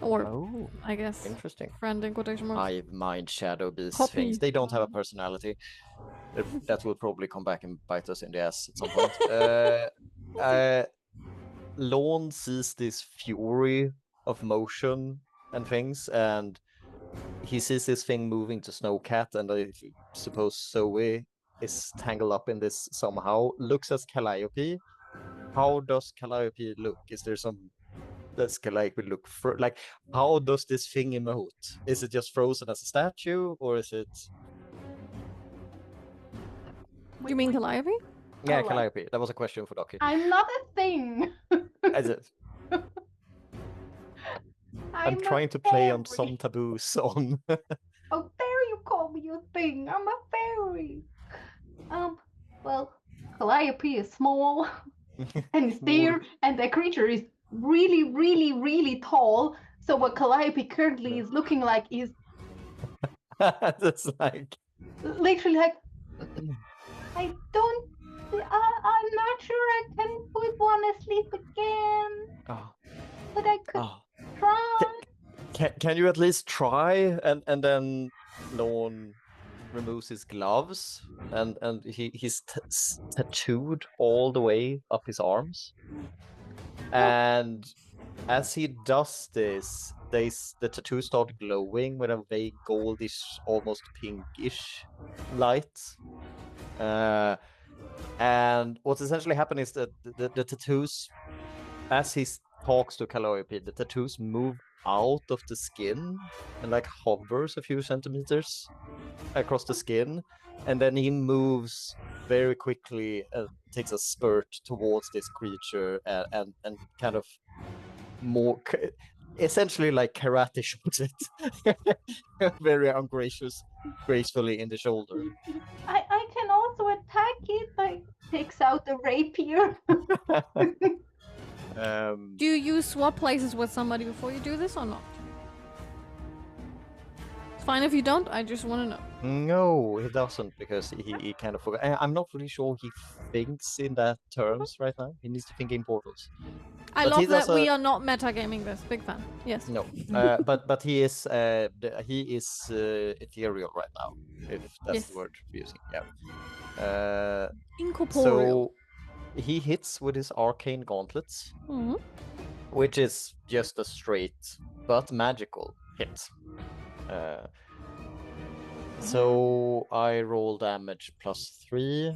Or, Oh, I guess, interesting. friend in quotation marks. I mind shadow these Copy. things. They don't have a personality. That will probably come back and bite us in the ass at some point. Lorn sees this fury of motion and things, and he sees this thing moving to Snowcat, and I suppose Zoey is tangled up in this somehow. Looks at Calliope. How does Calliope look? Is there some? Does Calliope look like? How does this thing emote? Is it just frozen as a statue, or is it? Do you mean Calliope? Yeah, Alright. Calliope. That was a question for Ducky. I'm not a thing. Is it? I'm a trying to play on fairy. some taboos on. How dare you call me a thing? I'm a fairy. Well, Calliope is small and is there, and the creature is really, really, really tall. So what Calliope currently is looking like is That's like. literally like, I'm not sure I can want to sleep again, Oh, but I could oh. try. Can you at least try? And then Lorn removes his gloves, and he's tattooed all the way up his arms. And as he does this, the tattoos start glowing with a vague goldish, almost pinkish light. And what's essentially happened is that the tattoos, as he talks to Calliope, the tattoos move out of the skin and like hovers a few centimeters across the skin, and then he moves very quickly and takes a spurt towards this creature and kind of more essentially like karate shots it very gracefully in the shoulder. I can also attack it. Like takes out the rapier. Do you swap places with somebody before you do this or not? It's fine if you don't, I just want to know. No, he doesn't, because he kind of forgot. I'm not really sure he thinks in that terms right now. He needs to think in portals. I But he love that does we are not metagaming this. Big fan. Yes. No, but he is ethereal right now, if that's Yes. the word we're using. Yeah. Incorporeal. So he hits with his arcane gauntlets, Mhm. which is just a straight but magical hit. So I roll damage +3.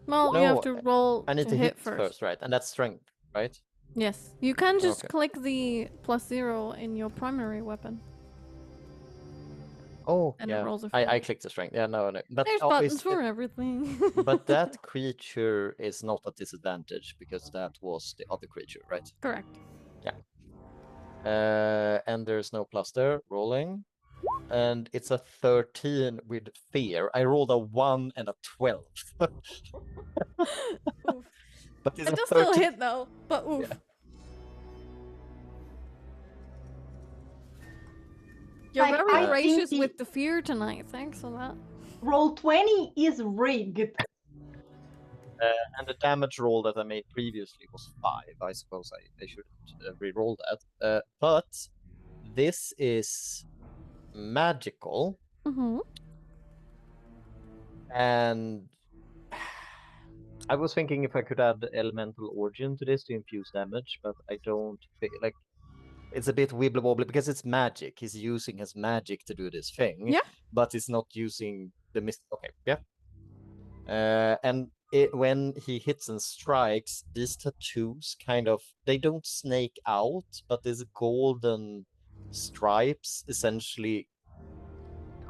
Well, you No, have to roll I need to hit hit first, right? And that's strength, right? Yes, you can just Okay. click the +0 in your primary weapon. Oh, And it yeah. rolls a I four. clicked the strength. Yeah, no. But There's buttons for everything. but that creature is not a disadvantage because that was the other creature, right? Correct. And there's no plus there. Rolling. And it's a 13 with fear. I rolled a 1 and a 12. Oof. But it's It a does still 13. hit though, but oof. Yeah. You're Like, very I think gracious the- with the fear tonight. Thanks for that. Roll 20 is rigged. And the damage roll that I made previously was 5. I suppose I shouldn't re-roll that. But this is magical, Mm-hmm. and I was thinking if I could add elemental origin to this to infuse damage, but I don't think like it's a bit wibbly wobbly because it's magic. He's using his magic to do this thing. Yeah. But it's not using the mist. Okay, yeah. And when he hits and strikes, these tattoos they don't snake out, but these golden stripes essentially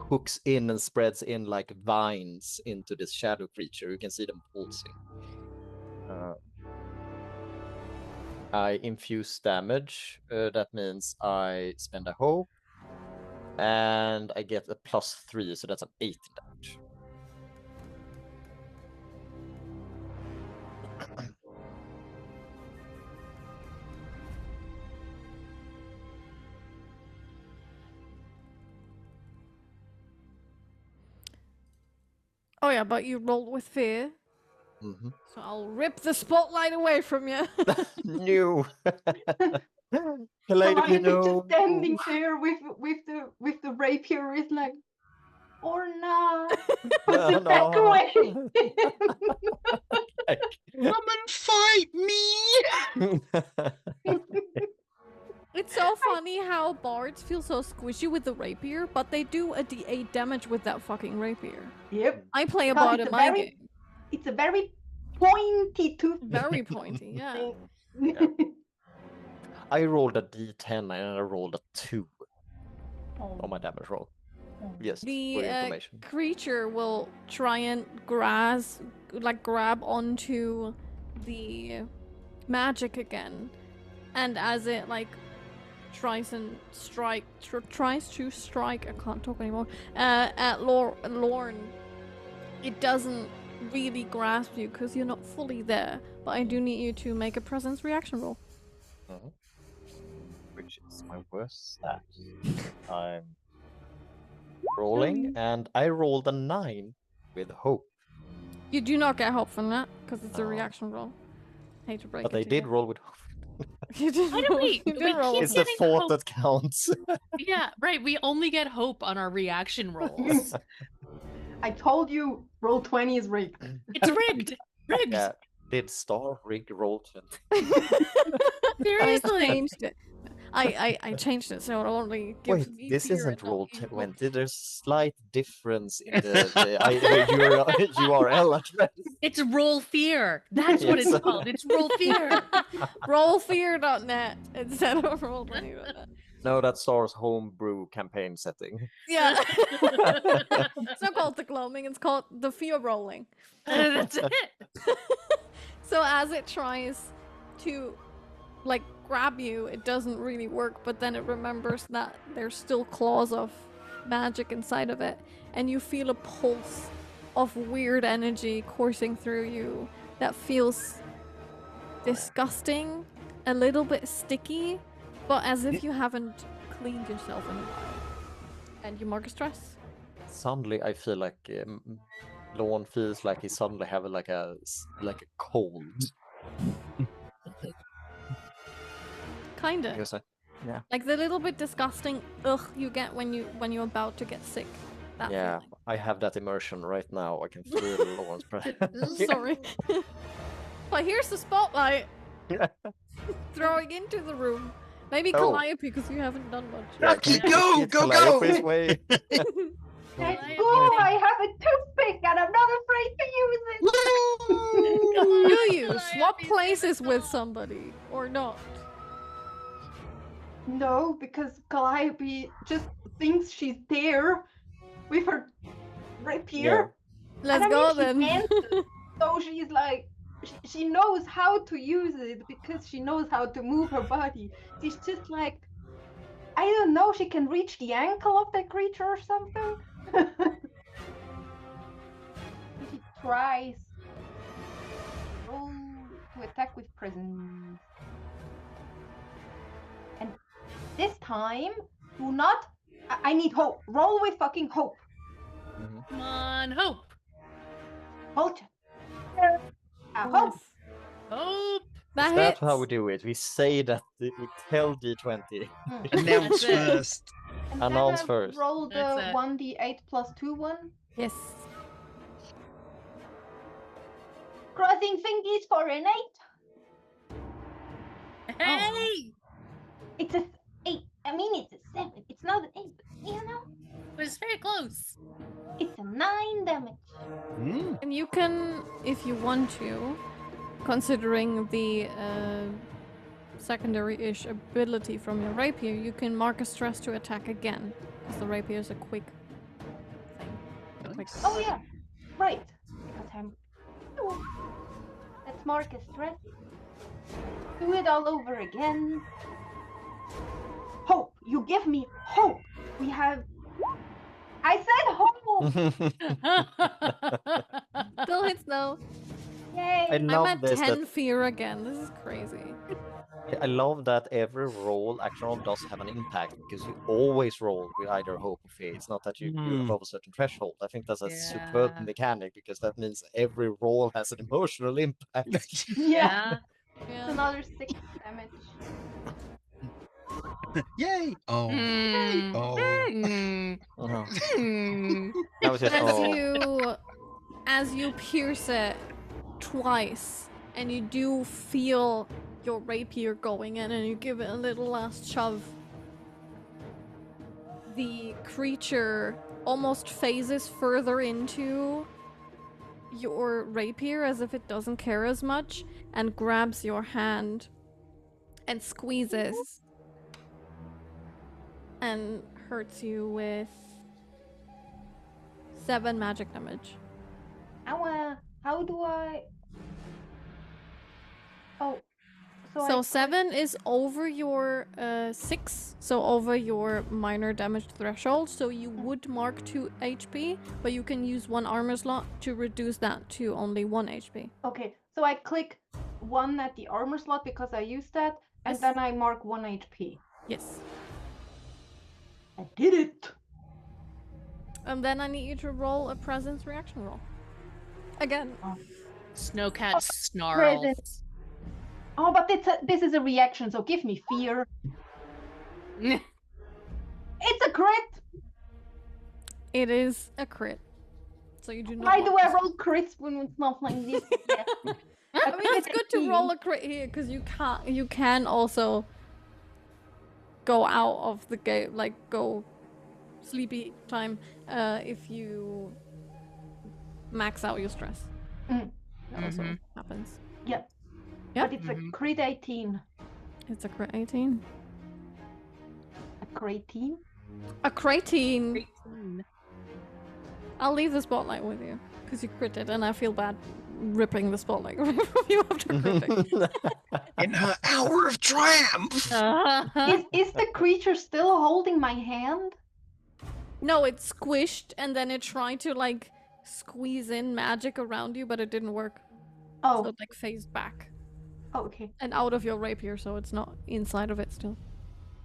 hooks in and spreads in like vines into this shadow creature. You can see them pulsing. I infuse damage. That means I spend a hope, and I get a +3, so that's an 8 damage. Oh yeah, but you rolled with fear, Mm-hmm. so I'll rip the spotlight away from you. No. Calliope no. just standing there with the rapier is like, or not. Puts it back away. Come and fight me! It's so funny how bards feel so squishy with the rapier, but they do a d8 damage with that fucking rapier. Yep. I play a Because bard it's in a my very- game. It's a very pointy tooth. Very pointy, yeah. I rolled a d10 and I rolled a 2 Oh. on my damage roll. Yes, for The your information. creature will try and grab onto the magic again, and as it tries to strike, I can't talk anymore, at Lorn, it doesn't really grasp you because you're not fully there, but I do need you to make a presence reaction roll. Which is my worst stat. I'm rolling, and I rolled a 9 with hope. You do not get help from that because it's a No. reaction roll. Hate to break But it I to did you. roll with hope. You did Why do roll- we- you we did roll keep with It's the getting thought hope. that counts. Yeah, right. We only get hope on our reaction rolls. I told you, roll 20 is rigged. It's rigged. Rigged. Yeah. Did Star rig roll 20? I Seriously. changed it. I changed it so it only gives Wait, me this fear isn't and not roll you. 20. There's a slight difference in the URL address. It's roll fear. That's what it's Yes. called. It's roll fear. Rollfear.net instead of roll20.net. No, that's Star's homebrew campaign setting. Yeah. It's not called the gloaming, it's called the fear rolling. That's it. So as it tries to grab you, it doesn't really work, but then it remembers that there's still claws of magic inside of it, and you feel a pulse of weird energy coursing through you that feels disgusting, a little bit sticky, but as if you haven't cleaned yourself in a while. And you mark a stress. Suddenly, I feel like Lorn feels like he suddenly have like a cold. Kinda. Because Like the little bit disgusting ugh you get when you're about to get sick. That yeah, feeling. I have that immersion right now. I can feel Lorn's breath. Sorry. But here's the spotlight. Throwing into the room. Maybe Oh. Calliope because you haven't done much. Yeah, Ducky, can we go, get go, Calliope's go! way? Let's go! I have a toothpick and I'm not afraid to use it! Do you swap places with somebody or not? No, because Calliope just thinks she's there with her rapier. Let's I mean, go she's then. handsome, so she's like, she knows how to use it because she knows how to move her body. She's just like, I don't know, she can reach the ankle of that creature or something. She tries. Roll to attack with presence. And this time, do not. I need hope. Roll with fucking hope. Come on, hope. Hold. Hope. Yes. Hope. That Is that hits. how we do it? We say that we tell D20. Announce That's it. first. And Announce then I first. roll the That's it. 1d8 plus 2 one. Yes. Crossing fingers for an 8. Hey, It's a 8. I mean, it's a 7. It's not an 8, but you know, it was very close. it's a 9 damage. And you can, if you want to, considering the secondary-ish ability from your rapier, you can mark a stress to attack again, because the rapier is a quick thing. Quick. Oh yeah, right. Because I'm. Oh. Let's mark a stress. Do it all over again. Hope. You give me hope. We have. I said hope. Still hits though. Yay. I I'm love at this. 10 That, fear again. This is crazy. I love that every action roll does have an impact because you always roll with either hope or fear. It's not that you're above a certain threshold. I think that's a superb Yeah. mechanic because that means every roll has an emotional impact. Yeah. It's Yeah. another 6 damage. Yay! Oh. Yay! Oh. That was just As you pierce it twice, and you do feel your rapier going in, and you give it a little last shove, the creature almost phases further into your rapier as if it doesn't care as much, and grabs your hand and squeezes and hurts you with 7 magic damage. How do I? Oh, So 7 is over your 6, so over your minor damage threshold. So you would mark 2 HP, but you can use 1 armor slot to reduce that to only 1 HP. Okay, so I click 1 at the armor slot because I used that, and Yes. then I mark 1 HP. Yes. I did it. And then I need you to roll a presence reaction roll. Again. Snowcat snarls. presence. Oh, but this is a reaction, so give me fear. It's a crit. It is a crit. So you do not. Why do want I to- roll crits when it's not like this? I mean, it's good to roll a crit here because you can also go out of the game, like go sleepy time, if you max out your stress. Mm. That also happens. Yeah. Yeah. But it's a crit 18. It's a crit 18. A crit 18? A critine. I'll leave the spotlight with you because you critted, and I feel bad ripping the spotlight away from you after critting. In her hour of triumph! Is the creature still holding my hand? No, it squished, and then it tried to like squeeze in magic around you, but it didn't work. Oh, So it like phased back oh okay. and out of your rapier, so it's not inside of it still.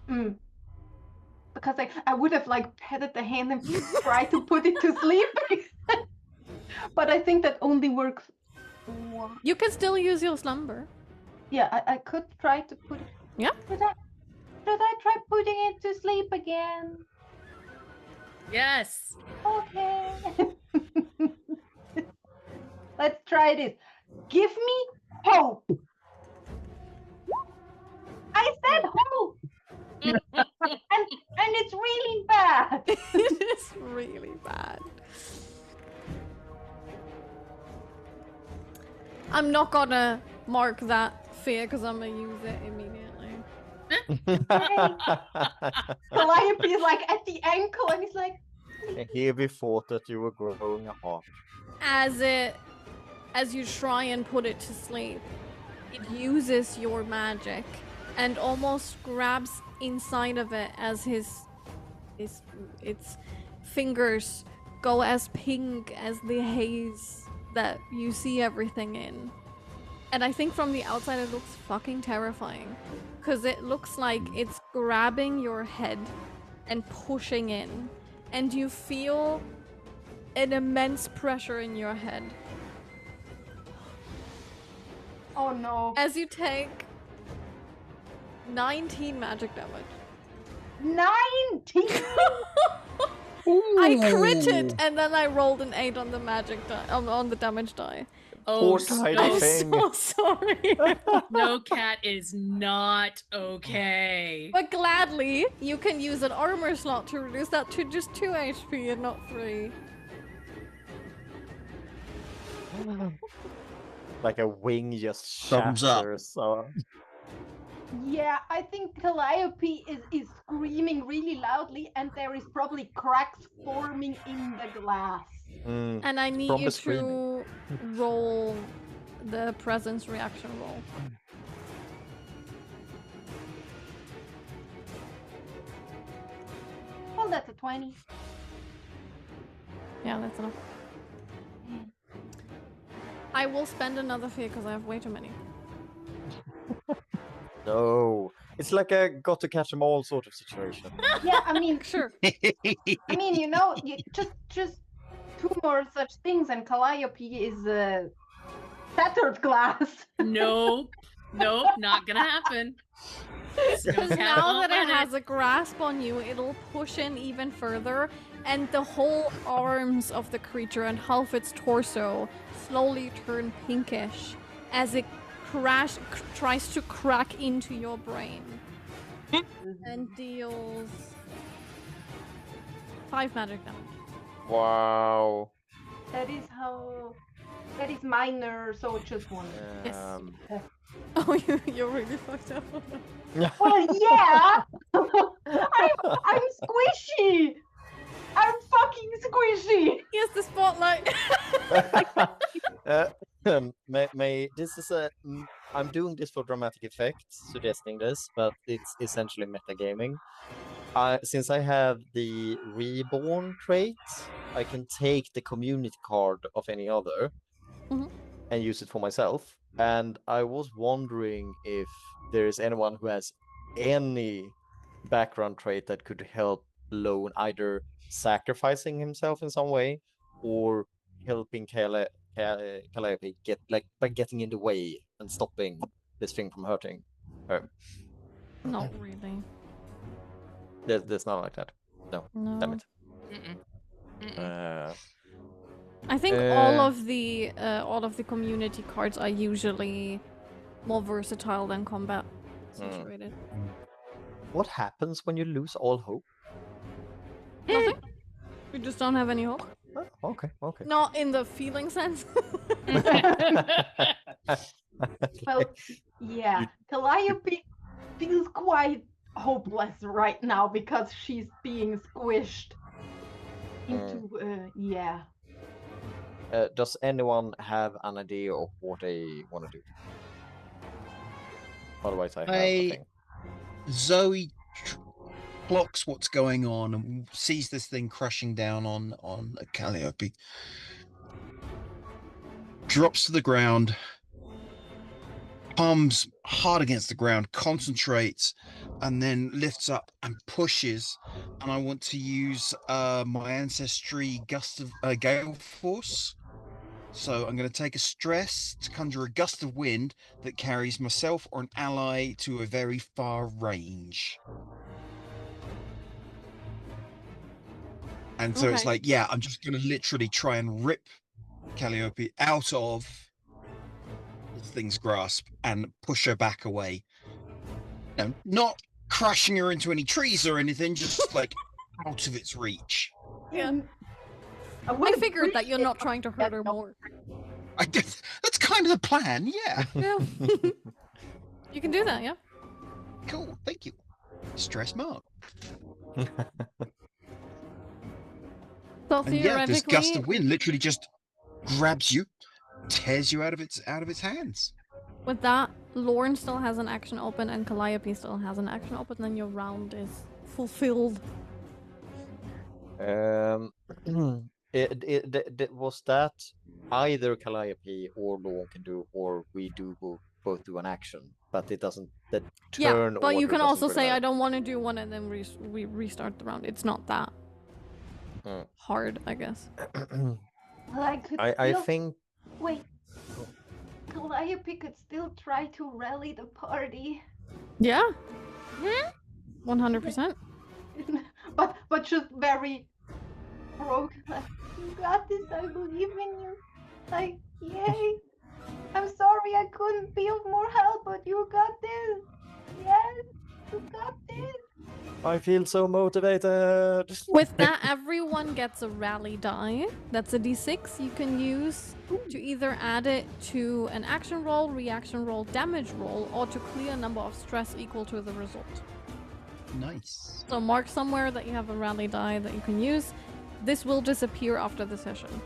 Mm. Because I would have like petted the hand and tried to put it to sleep. But I think that only works. You can still use your slumber. Yeah, I could try to put it. Yeah. Should I try putting it to sleep again? Yes. Okay. Let's try this. Give me hope. I said hope. and it's really bad. It is really bad. I'm not gonna mark that fear because I'm gonna use it immediately. Calliope is like at the ankle and he's like, Here we thought that you were growing a heart. As you try and put it to sleep, it uses your magic and almost grabs inside of it as its fingers go as pink as the haze that you see everything in. And I think from the outside it looks fucking terrifying. Because it looks like it's grabbing your head and pushing in. And you feel an immense pressure in your head. oh no. As you take 19 magic damage. 19! I critted and then I rolled an 8 on the magic die, on the damage die. Oh, Poor tiny I'm thing. so sorry. Snowcat is not okay. But gladly, you can use an armor slot to reduce that to just 2 HP and not 3. Like a wing just Thumbs up. shatters. So... Yeah, I think Calliope is screaming really loudly and there is probably cracks forming in the glass. Mm. And I need From you the screaming. to roll the presence reaction roll. Well, that's a 20. Yeah, that's enough. I will spend another fear because I have way too many. No. It's like a got to catch them all sort of situation. Yeah, I mean, Sure. you know, you just 2 more such things and Calliope is shattered glass. Nope. Nope, not gonna happen. Because Snowcat now won't that it let has a grasp on you, it'll push in even further, and the whole arms of the creature and half its torso slowly turn pinkish as it tries to crack into your brain and deals 5 magic damage. Wow. That is minor, so just 1. Yes. Um, Oh, you're really fucked up. Well, yeah! I'm squishy! I'm fucking squishy! Here's the spotlight. this is a. I'm doing this for dramatic effect, suggesting this, but it's essentially metagaming. Since I have the reborn trait, I can take the community card of any other Mhm. and use it for myself. And I was wondering if there is anyone who has any background trait that could help Lone either sacrificing himself in some way or helping Calliope get by getting in the way and stopping this thing from hurting her. Not really. There's not like that. No. No. Damn it. Mm-mm. I think all of the community cards are usually more versatile than combat situated. What happens when you lose all hope? Nothing. We just don't have any hope. Oh, okay. Not in the feeling sense. Well, yeah, Calliope feels quite hopeless right now because she's being squished into, yeah. Does anyone have an idea of what they want to do? Otherwise, I have nothing. Zoey clocks what's going on and sees this thing crushing down on Calliope. Drops to the ground, palms hard against the ground, concentrates, and then lifts up and pushes. And I want to use my ancestry gust of gale force. So I'm going to take a stress to conjure a gust of wind that carries myself or an ally to a very far range. And so it's Okay. like, yeah, I'm just going to literally try and rip Calliope out of this thing's grasp and push her back away. No, not crashing her into any trees or anything, just like out of its reach. Yeah. would I figured that you're appreciate not trying to hurt her more. I guess that's kind of the plan. Yeah. Yeah. You can do that, yeah. Cool. Thank you. Stress mark. So And yeah, this gust theoretically, of wind literally just grabs you, tears you out of its hands. with that, Lorn still has an action open and Calliope still has an action open, then your round is fulfilled. Was that either Calliope or Lorn can do, or we do both do an action, but it doesn't. The turn Yeah, but you order can doesn't also really say, I matter. don't want to do one, and then we restart the round. It's not that hard, I guess. Well, I could I still... think Wait. Calliope could still try to rally the party. Yeah. 100%. but just very broken. Like, you got this, I believe in you. Like, yay. I'm sorry I couldn't be of more help, but you got this. Yes, you got this. I feel so motivated. With that, everyone gets a rally die. That's a d6 you can use to either add it to an action roll, reaction roll, damage roll, or to clear a number of stress equal to the result. Nice. So mark somewhere that you have a rally die that you can use. This will disappear after the session.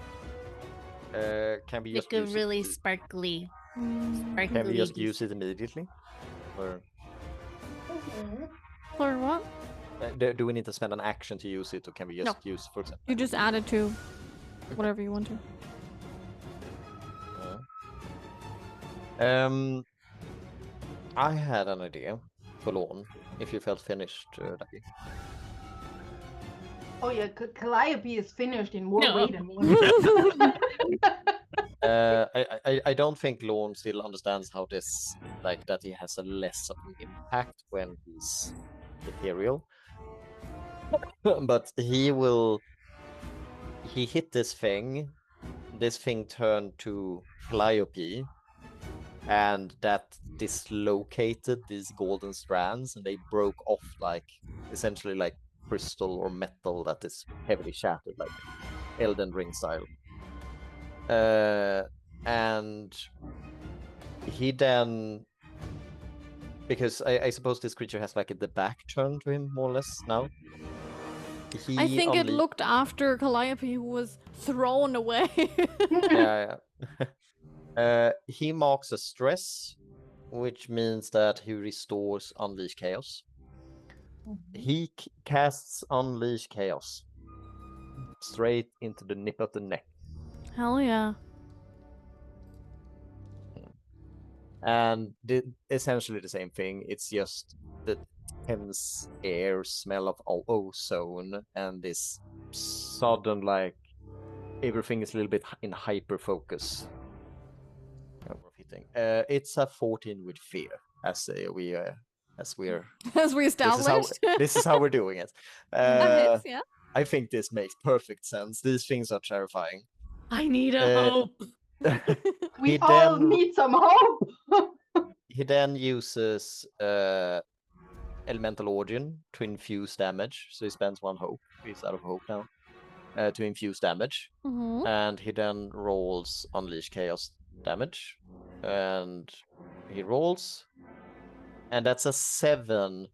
Can we just Like a use really it? sparkly. Can we just use it immediately? Or Or what? do we need to spend an action to use it, or can we just use, for example? You just add it to whatever you want to. I had an idea for Lorn, if you felt finished, Ducky. Oh yeah, Calliope is finished in more No. way than one. I don't think Lorn still understands how this, like, that he has a less of an impact when he's ethereal. But he hit this thing turned to Calliope, and that dislocated these golden strands, and they broke off like essentially like crystal or metal that is heavily shattered, like Elden Ring style. And he then, because I suppose this creature has like the back turned to him more or less now. I think it looked after Calliope, who was thrown away. Yeah. He marks a stress, which means that he restores Unleash Chaos. He casts Unleash Chaos straight into the nip of the neck. Hell yeah. And essentially the same thing. It's just the tense air, smell of ozone, and this sudden, like, everything is a little bit in hyper focus. It's a 14 with fear, as we established. This is how we're doing it. That hits, yeah. I think this makes perfect sense. These things are terrifying. I need a hope. We all need some hope. He then uses Elemental Origin to infuse damage. So he spends 1 hope. He's out of hope now. To infuse damage. And he then rolls Unleash Chaos damage. And he rolls. And that's a 7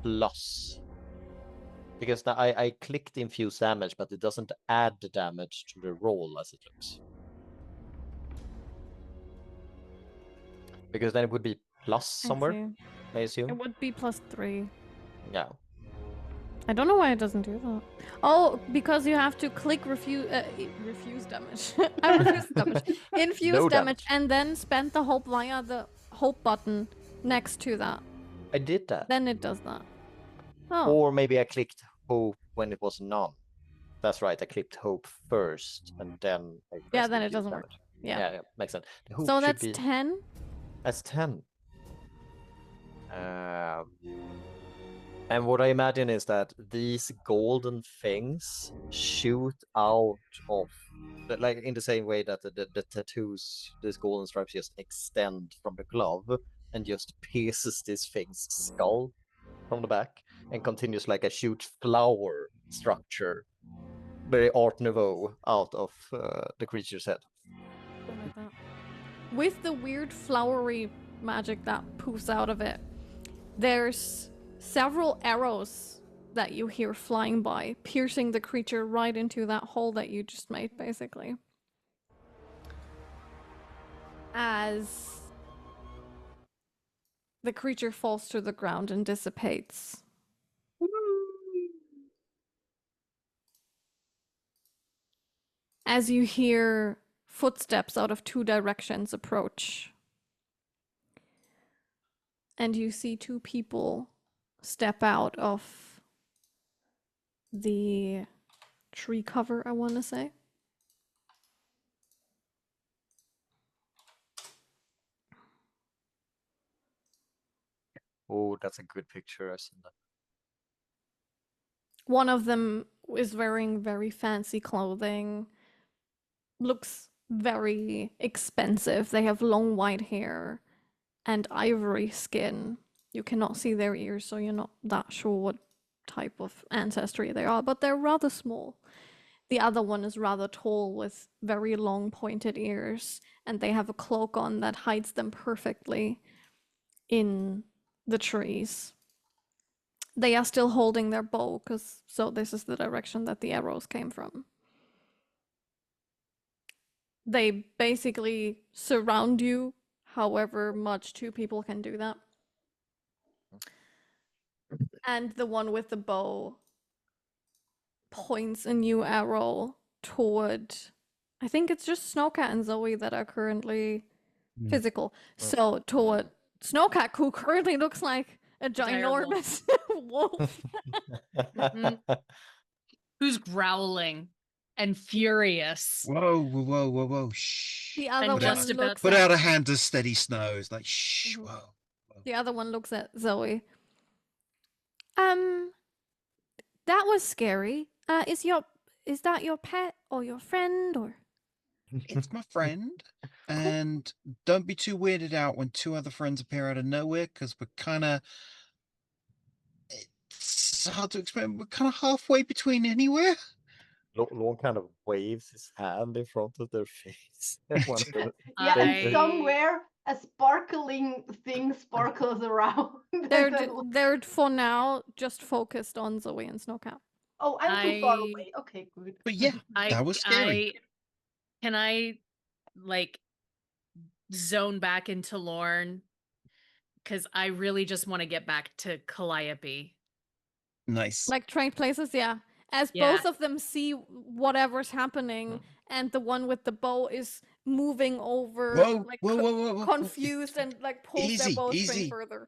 plus. Because now I clicked infuse damage, but it doesn't add the damage to the roll as it looks. Because then it would be plus somewhere, I assume. It would be +3. Yeah. I don't know why it doesn't do that. Oh, because you have to click refuse damage. I refuse damage. Infuse damage, and then spend the hope via the hope button next to that. I did that. Then it does that. Oh. Or maybe I clicked hope when it was none. That's right, I clicked hope first, and then I then it doesn't work. Yeah, makes sense. So that's 10? That's 10. And what I imagine is that these golden things shoot out of, like, in the same way that the tattoos, these golden stripes, just extend from the glove and just pierces this thing's skull from the back and continues like a huge flower structure, very Art Nouveau, out of the creature's head. Like that. with the weird flowery magic that poofs out of it, there's several arrows that you hear flying by, piercing the creature right into that hole that you just made, basically. As the creature falls to the ground and dissipates. As you hear footsteps out of 2 directions approach. And you see 2 people step out of the tree cover, I want to say. Oh, that's a good picture. I've seen that. One of them is wearing very fancy clothing, looks very expensive. They have long white hair and ivory skin. You cannot see their ears, so you're not that sure what type of ancestry they are, but they're rather small. The other one is rather tall with very long pointed ears, and they have a cloak on that hides them perfectly in the trees. They are still holding their bow, so this is the direction that the arrows came from. They basically surround you, however much 2 people can do that. And the one with the bow points a new arrow toward, I think it's just Snowcat and Zoey that are currently physical. So toward Snowcat, who currently looks like a ginormous wolf. Who's growling and furious. Whoa. Shh. The other I'm one just about looks Put at, out a hand to steady snows. Like, shh, Mhm. whoa. the other one looks at Zoey. That was scary. Is that your pet or your friend or? It's my friend. And don't be too weirded out when 2 other friends appear out of nowhere, because we're kind of... It's hard to explain. We're kind of halfway between anywhere. Lorn kind of waves his hand in front of their face. One of them. Yeah, and I- somewhere a sparkling thing sparkles around. They're for now just focused on Zoey and Snowcat. Oh, I'm too far I- away. Okay, good. But yeah, that was scary. Can I like zone back into Lorn? Because I really just want to get back to Calliope. Nice. Like trade places, yeah. As Yeah. both of them see whatever's happening, and the one with the bow is moving over, Whoa. confused, and like pulls their Easy, bowstring easy. further.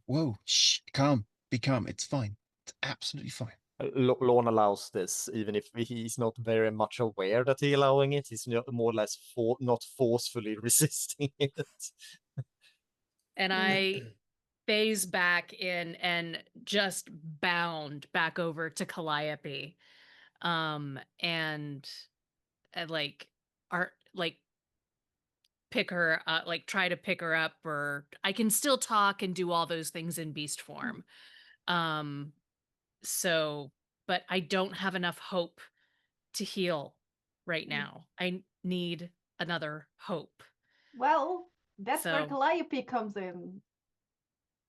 Whoa, shh, calm. Be calm. It's fine. It's absolutely fine. Lorn allows this, even if he's not very much aware that he's allowing it. He's more or less not forcefully resisting it. And I phase back in and just bound back over to Calliope. And pick her up, try to pick her up, or I can still talk and do all those things in beast form. But I don't have enough hope to heal right now. I need another hope. Well, that's where So- Calliope comes in.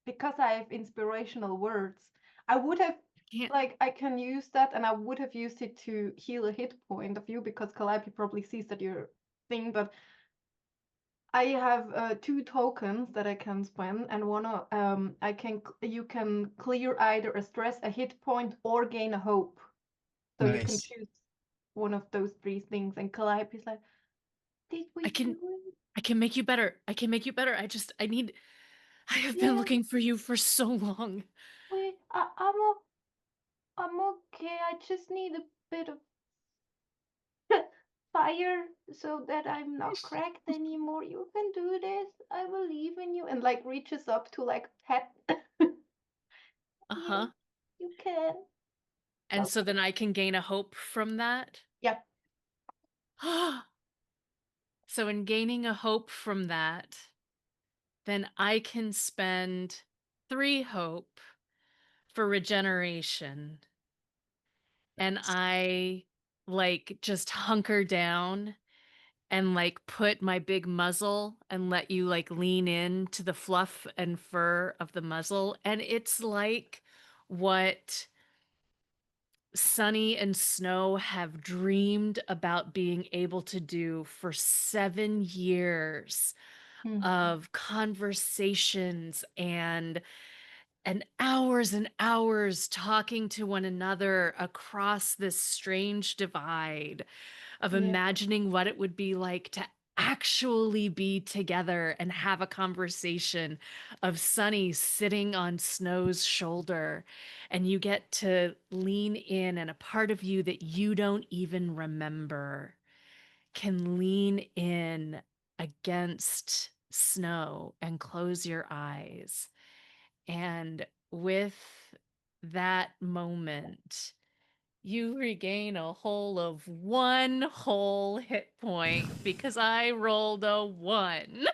Because I have inspirational words, I would have Can't- I can use that, and I would have used it to heal a hit point of you because Calliope probably sees that you're thing, but I have 2 tokens that I can spend, and one you can clear either a stress, a hit point, or gain a hope. So you can Nice. choose one of those 3 things. And Calliope's like, "Did we I can- do it? I can make you better. I have been Yeah. looking for you for so long. Wait, I'm okay. I just need a bit of fire so that I'm not cracked anymore. You can do this. I believe in you." And like reaches up to like pet. Uh-huh. You can. And so then I can gain a hope from that. Yeah. So in gaining a hope from that, then I can spend 3 hope for regeneration. And I just hunker down and like put my big muzzle and let you like lean in to the fluff and fur of the muzzle. And it's like what Sunny and Snow have dreamed about being able to do for 7 years Mhm. of conversations and hours talking to one another across this strange divide of Yeah. imagining what it would be like to actually be together and have a conversation, of Sunny sitting on Snow's shoulder, and you get to lean in, and a part of you that you don't even remember can lean in against Snow and close your eyes. And with that moment, you regain a whole of 1 whole hit point because I rolled a 1.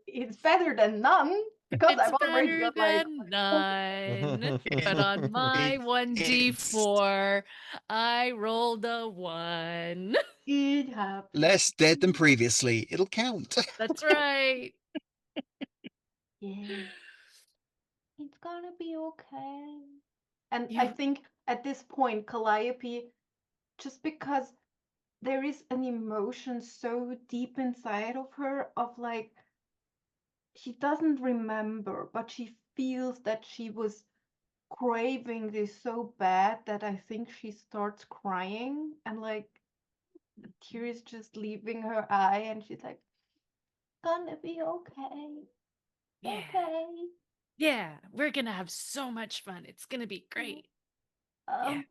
It's better than none because It's I've already better got like than none. But on my It's 1d4, I rolled a 1. it happens. less dead than previously. It'll count. That's right. Yeah, it's gonna be okay. And I You think at this point, Calliope, just because there is an emotion so deep inside of her, of like, she doesn't remember, but she feels that she was craving this so bad that I think she starts crying and like the tears just leaving her eye, and she's like, gonna be okay. Yeah. Okay. Yeah, we're gonna have so much fun. It's gonna be great. Yeah.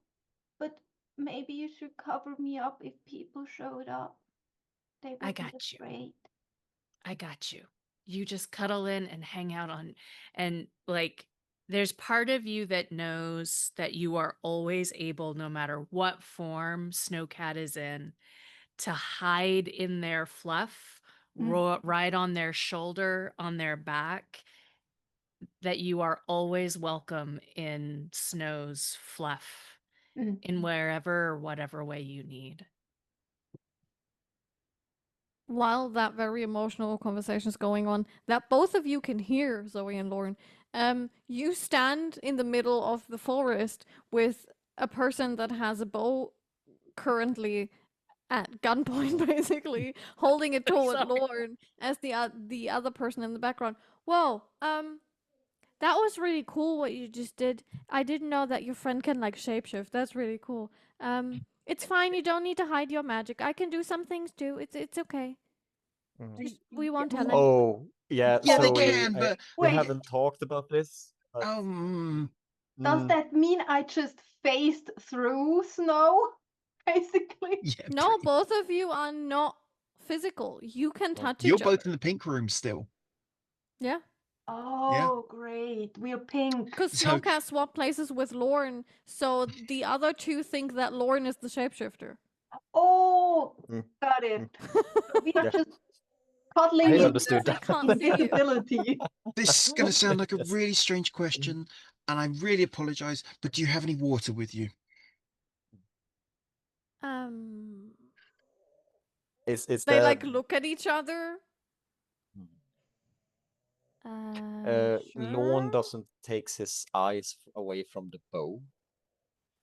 But maybe you should cover me up if people showed up. They I would be got you. afraid. I got you. You just cuddle in and hang out on, and like there's part of you that knows that you are always able, no matter what form Snowcat is in, to hide in their fluff, ride on their shoulder, on their back, that you are always welcome in Snow's fluff in wherever or whatever way you need. While that very emotional conversation is going on, that both of you can hear, Zoey and Lorn, you stand in the middle of the forest with a person that has a bow currently at gunpoint, basically, holding it toward Sorry. Lorn as the other person in the background. Whoa, that was really cool what you just did. I didn't know that your friend can like shapeshift. That's really cool. It's fine. You don't need to hide your magic. I can do some things too. It's okay. Just, we won't tell him. Oh, yeah. Yeah, So they wait, can, but we wait. haven't talked about this. But, Does that mean I just phased through Snow? Basically. yeah, No, pretty- both of you are not physical. You can touch You're each both other. in the pink room still. Yeah. Oh, great. We're pink. Because So- Snowcat swapped places with Lorn, so the other two think that Lorn is the shapeshifter. Oh, Mm. got it. We are Yeah. just cuddling I in understood They that. can't see you. invisibility. This is going to sound like a Yes. really strange question, and I really apologize, but do you have any water with you? Is They that like look at each other. Lorn Sure. doesn't takes his eyes away from the bow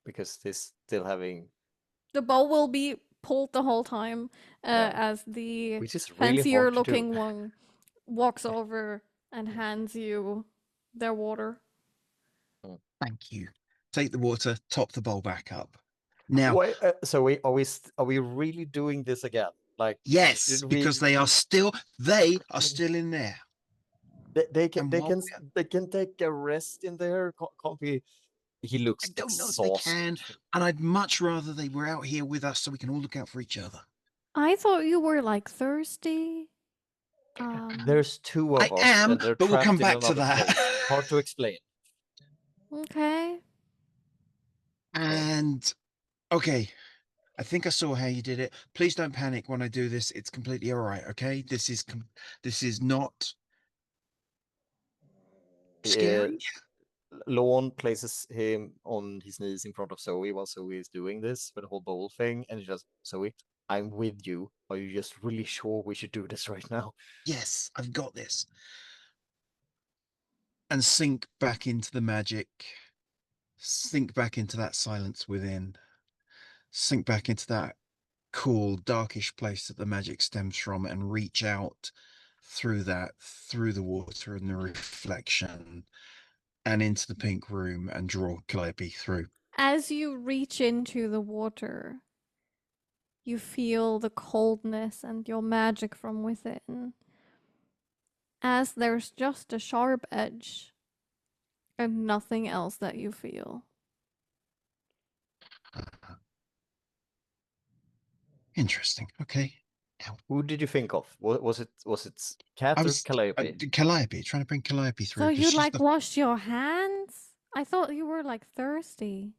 because he's still having, The bow will be pulled the whole time Yeah. as the which is really fancier hard to do. looking one walks over and hands you their water. Thank you. Take the water, top the bowl back up. Now, Why, so are we really doing this again? Like, yes, should because we, they are still in there. they can And they while can we are- they can take a rest in there. Can't we? He looks I don't know if they can, exhausted. and I'd much rather they were out here with us so we can all look out for each other. I thought you were like thirsty. There's two I of us, am, and they're but we'll trapped come in back to another that. place. Hard to explain. Okay. And okay, I think I saw how you did it. Please don't panic when I do this. It's completely all right. Okay, this is not scary. Lorn places him on his knees in front of Zoey while Zoey is doing this with the whole bowl thing, and he just, Zoey, I'm with you. Are you just really sure we should do this right now? Yes, I've got this. And sink back into the magic. Sink back into that silence within. Sink back into that cool, darkish place that the magic stems from, and reach out through that, through the water and the reflection, and into the pink room, and draw Calliope through. As you reach into the water, you feel the coldness and your magic from within. As there's just a sharp edge and nothing else that you feel. Interesting. Okay. Now, Who did you think of? Was it Cat I or was Calliope? Calliope, trying to bring Calliope through. So 'cause you she's like the- wash your hands? I thought you were like thirsty.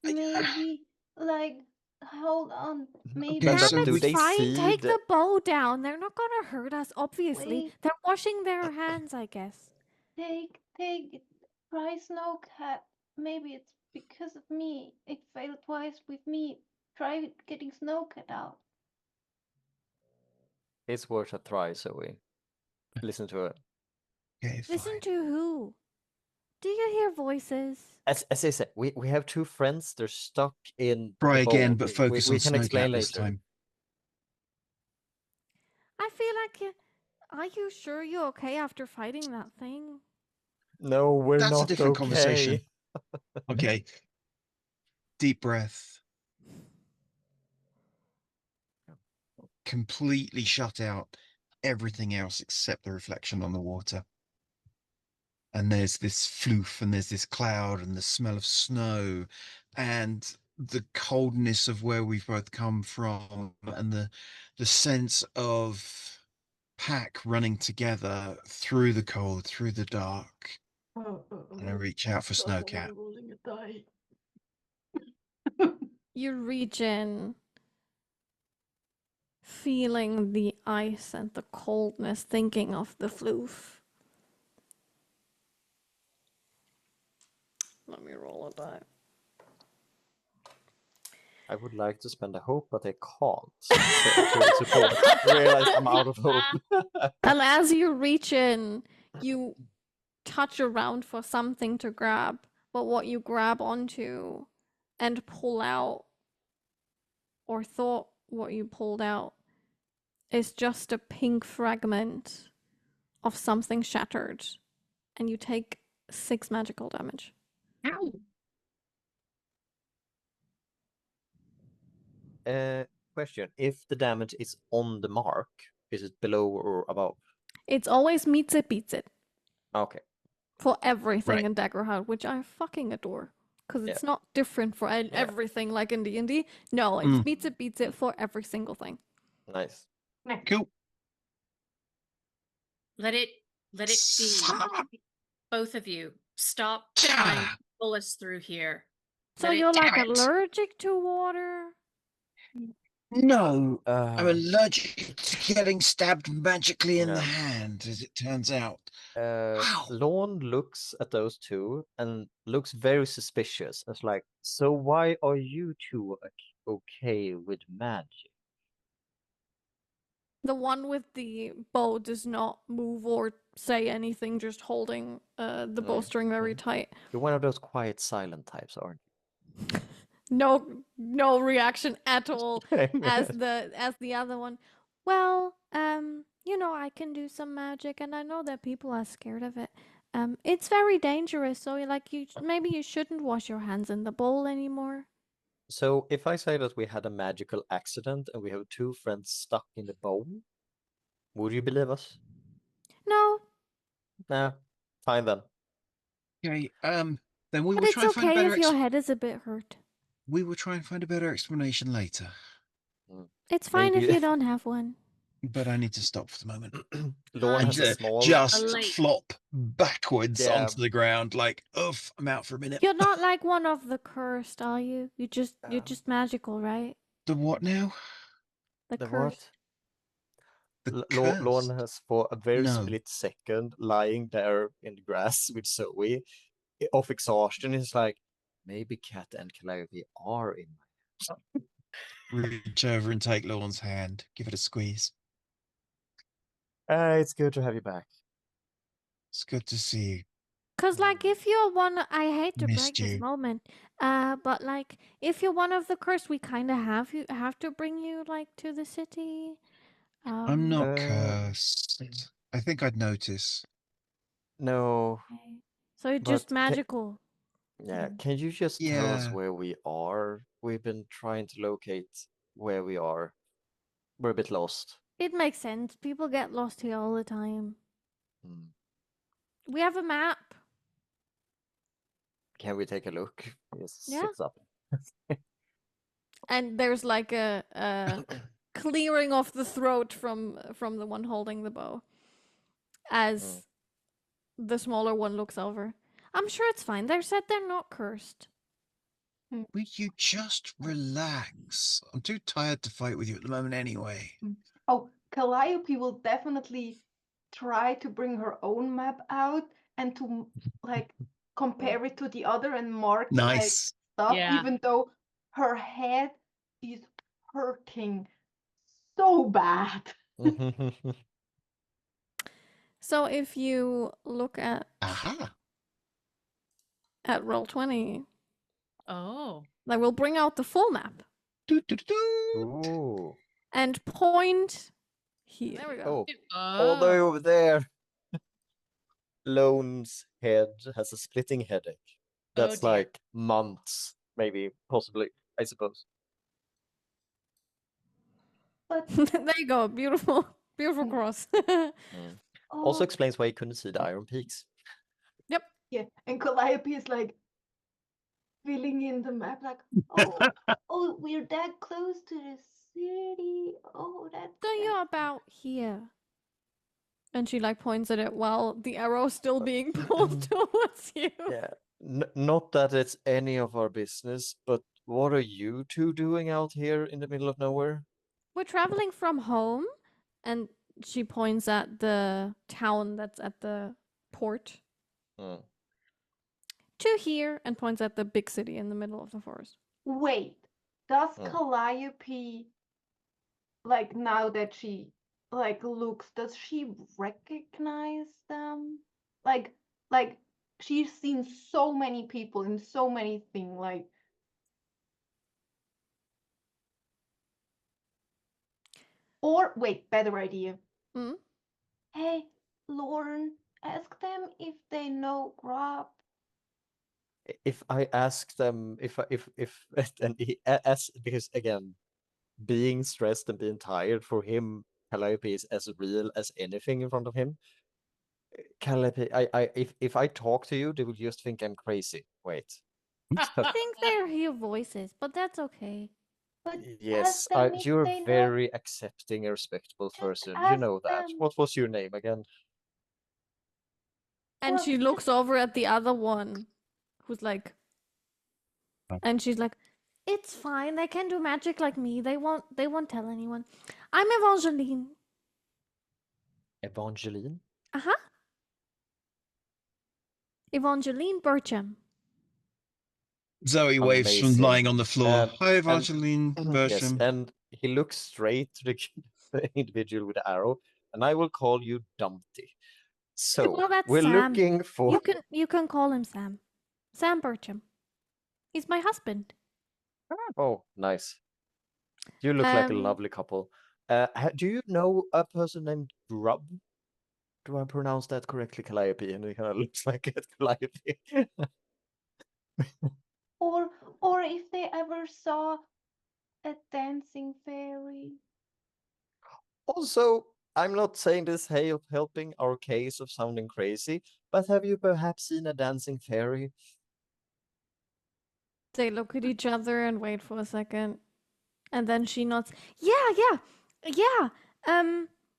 Maybe, like, hold on. Maybe. Okay, But so do It's they fine. see Take the- the bow down. They're not gonna hurt us, obviously. Wait. They're washing their hands, I guess. Try Snowcat. Maybe it's because of me. It failed twice with me. Try getting Snowcat out. It's worth a try, Zoey. Listen to her. Okay, Listen fine. to who? Do you hear voices? As I said, we have two friends. They're stuck in Try the again, boat. but focus we on can explain Snowcat this later. time. I feel like are you sure you're okay after fighting that thing? No, we're That's a not different okay. conversation. Okay. Deep breath. Completely shut out everything else except the reflection on the water. And there's this floof, and there's this cloud, and the smell of snow, and the coldness of where we've both come from, and the sense of pack running together through the cold, through the dark. And I reach out for Snowcat. Rolling a die. You reach in, feeling the ice and the coldness, thinking of the floof. Let me roll a die. I would like to spend a hope, but I can't. To support. I realize I'm out of hope. And as you reach in, you touch around for something to grab, but what you grab onto and pull out, or thought what you pulled out, is just a pink fragment of something shattered, and you take 6 magical damage. Ow! Question: if the damage is on the mark, is it below or above? It's always meets it, beats it. Okay. For everything Right. in Daggerheart, which I fucking adore. Because Yeah. it's not different for everything like in D&D. No, it's meets it, beats it for every single thing. Nice. Cool. Let it be. Both of you, stop trying to pull us through here. So Let it- you're like Damn it. allergic to water? No, I'm Uh, allergic to getting stabbed magically in the Yeah. hand, as it turns out. uh, Wow. Lorn looks at those two and looks very suspicious. It's like, so why are you two okay with magic? The one with the bow does not move or say anything, just holding the bowstring very tight. You're one of those quiet, silent types, aren't No reaction at all. you? as the other one. Well, you know, I can do some magic, and I know that people are scared of it. It's very dangerous, so maybe you shouldn't wash your hands in the bowl anymore. So if I say that we had a magical accident and we have two friends stuck in the bowl, would you believe us? No, Nah, fine then. Okay, then we but will it's try and find a okay better if your head is a bit hurt. we will try and find a better explanation later. It's fine if Maybe- you don't have one. But I need to stop for the moment. Lorn has a And small. just Late. flop backwards Yeah. onto the ground, like, oof, I'm out for a minute. You're not like one of the cursed, are you? You're just magical, right? The what now? The The cursed. The Lorn cursed? has, for a very No. split second, lying there in the grass with Zoey, of exhaustion, is like, maybe Cat and Calliope are in my reach over and take Lorn's hand, give it a squeeze. It's good to have you back. It's good to see you. Cause like if you're one, I hate to break Missed this you. moment, but like if you're one of the cursed, we kind of have to bring you like to the city. I'm not Uh, cursed. I think I'd notice. No. Okay. So it's But just magical. Yeah, Mm. can you just tell us Yeah. where we are? We've been trying to locate where we are. We're a bit lost. It makes sense. People get lost here all the time. Hmm. We have a map. Can we take a look? Yes, Yeah. sits up. And there's like a clearing of the throat from the one holding the bow as the smaller one looks over. I'm sure it's fine. They said they're not cursed. Will you just relax? I'm too tired to fight with you at the moment anyway. Oh, Calliope will definitely try to bring her own map out and to like compare it to the other and mark like Nice. stuff, Yeah. even though her head is hurting so bad. So if you look at Aha. Roll20, Oh. like we'll bring out the full map Doo, doo, doo, doo. Ooh. and point here. There we go. Oh, all the way over there. Lone's head has a splitting headache. Oh, That's dear. like months, maybe, possibly, I suppose. But There you go. Beautiful, beautiful Mm. cross. Also oh, explains why you couldn't see the Iron Peaks. yeah, and Calliope is like filling in the map, like, oh, we're that close to the city. Oh, that's So you're about here. And she like points at it while the arrow's still being pulled towards you. Yeah, not that it's any of our business, but what are you two doing out here in the middle of nowhere? We're traveling from home, and she points at the town that's at the port Hmm. to here and points at the big city in the middle of the forest. Wait, does Hmm. Calliope, like now that she like looks, does she recognize them? Like she's seen so many people in so many things, like or wait, better idea. Hmm? Hey, Lorn, ask them if they know Grub. If I ask them, if and as because again, being stressed and being tired for him, Calliope is as real as anything in front of him. Calliope, if I talk to you, they will just think I'm crazy. Wait. I think they hear voices, but that's okay. But Yes, ask them if you're they a know. very accepting and respectable Just person. You ask know that. them. What was your name again? And Well, she looks over at the other one, who's like, and she's like, "It's fine. They can do magic like me. They won't tell anyone. I'm Evangeline. Evangeline? Uh-huh. Evangeline Bircham." Zoe waves from Amazing. lying on the floor. Hi, And Evangeline yes, Bersham. and he looks straight to the individual with the arrow, and I will call you Dumpty. So Well, that's we're Sam. looking for. You can call him Sam. Sam Bircham. He's my husband. Oh, nice. You look like a Um, lovely couple. Do you know a person named Grub? Do I pronounce that correctly, Calliope? And he kind of looks like it, Calliope. or if they ever saw a dancing fairy. Also, I'm not saying this helping our case of sounding crazy, but have you perhaps seen a dancing fairy? They look at each other and wait for a second. And then she nods. Yeah.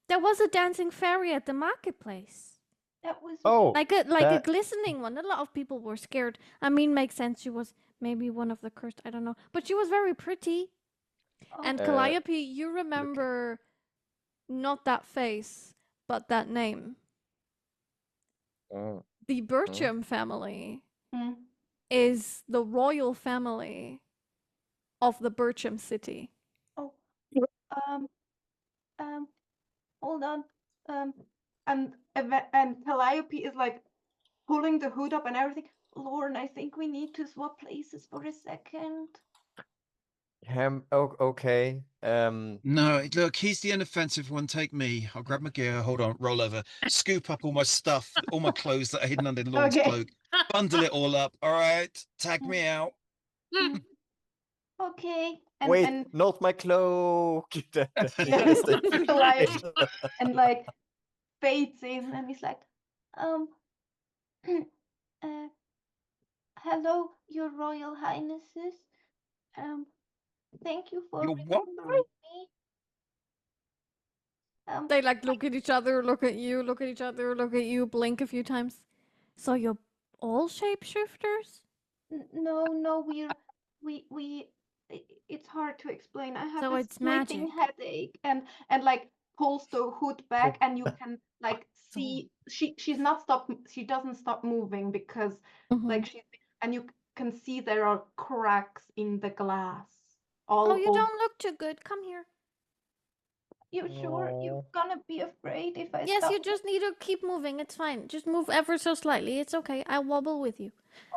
There was a dancing fairy at the marketplace. That was Oh, Like a that- glistening one. A lot of people were scared. I mean, makes sense. She was maybe one of the cursed. I don't know. But she was very pretty. And oh, Calliope, you remember not that face, but that name. Oh, The Bircham family mm. is the royal family of the Bircham city. Hold on. And Calliope is like pulling the hood up and everything. Lorn, I think we need to swap places for a second. Okay. No, look, he's the inoffensive one. Take me. I'll grab my gear. Hold on, roll over, scoop up all my stuff, all my clothes that are hidden under Lorn's Okay. cloak, bundle it all up. All right, tag me out. Okay. Wait, not my cloak. Calliope and like fades in and he's like, hello, your royal highnesses. Thank you for You're what? remembering me. They like look at each other, look at you, look at each other, look at you, blink a few times. So you're all shapeshifters? No, it's hard to explain. I have So a it's splitting magic. headache and like pulls the hood back and you can like see she doesn't stop moving because like and you can see there are cracks in the glass. Oh, you don't look too good. Come here. You sure you're gonna be afraid if I Yes, stop? you just need to keep moving. It's fine. Just move ever so slightly. It's okay. I'll wobble with you.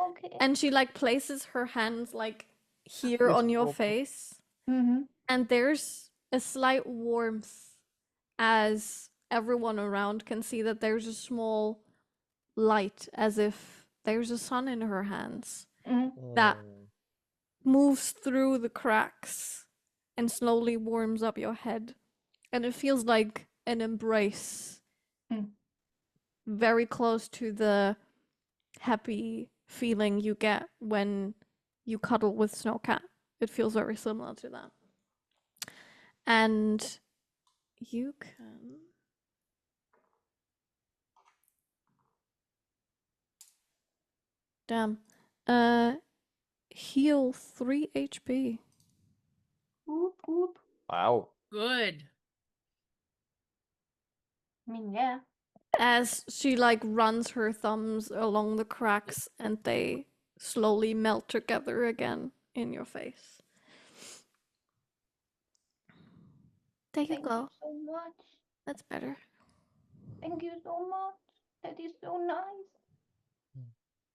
Okay. And she like places her hands like here on your face. And there's a slight warmth as everyone around can see that there's a small light, as if there's a sun in her hands that moves through the cracks and slowly warms up your head. And it feels like an embrace. Very close to the happy feeling you get when you cuddle with Snowcat. It feels very similar to that. And you can heal 3 HP. Whoop whoop. Wow. Good. I mean, yeah. As she like runs her thumbs along the cracks and they slowly melt together again in your face. There you Thank go. you so much. That's better. Thank you so much. That is so nice.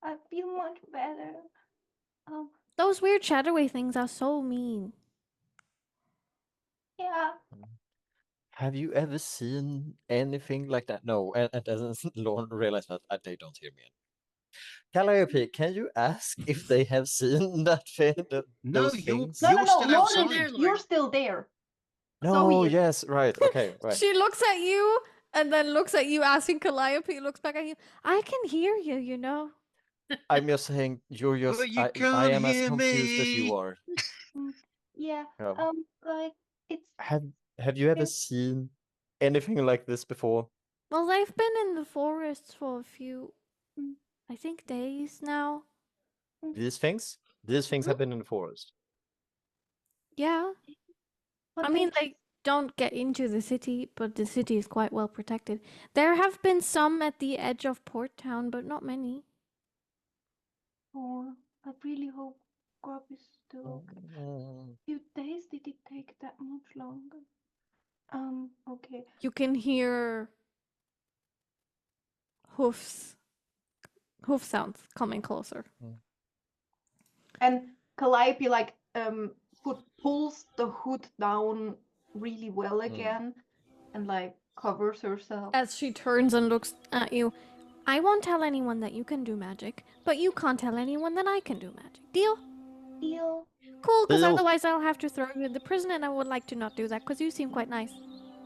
I feel much better. Those weird shadowy things are so mean. Yeah. Have you ever seen anything like that? No, and doesn't Lorn realize that they don't hear me. Calliope, can you ask if they have seen that thing? No, Those you're things? still Lorn, outside. you're still there. No, Zoey. yes, right, okay, right. She looks at you and then looks at you asking Calliope, looks back at you. I can hear you, you know. I'm just saying, you're just, But you I can't am as hear confused as me. you are. Yeah. Yeah. Like it's. Have you ever seen anything like this before? Well, they've been in the forest for a few, I think, days now. These things? These things have been in the forest. Yeah. But I mean, they don't get into the city, but the city is quite well protected. There have been some at the edge of Port Town, but not many. Oh, I really hope Grub is still okay. Few days, did it take that much longer? Okay. You can hear hoof sounds coming closer. And Calliope like pulls the hood down really well again and like covers herself. As she turns and looks at you, I won't tell anyone that you can do magic, but you can't tell anyone that I can do magic. Deal? Deal. Cool, because Deal. otherwise I'll have to throw you in the prison, and I would like to not do that because you seem quite nice.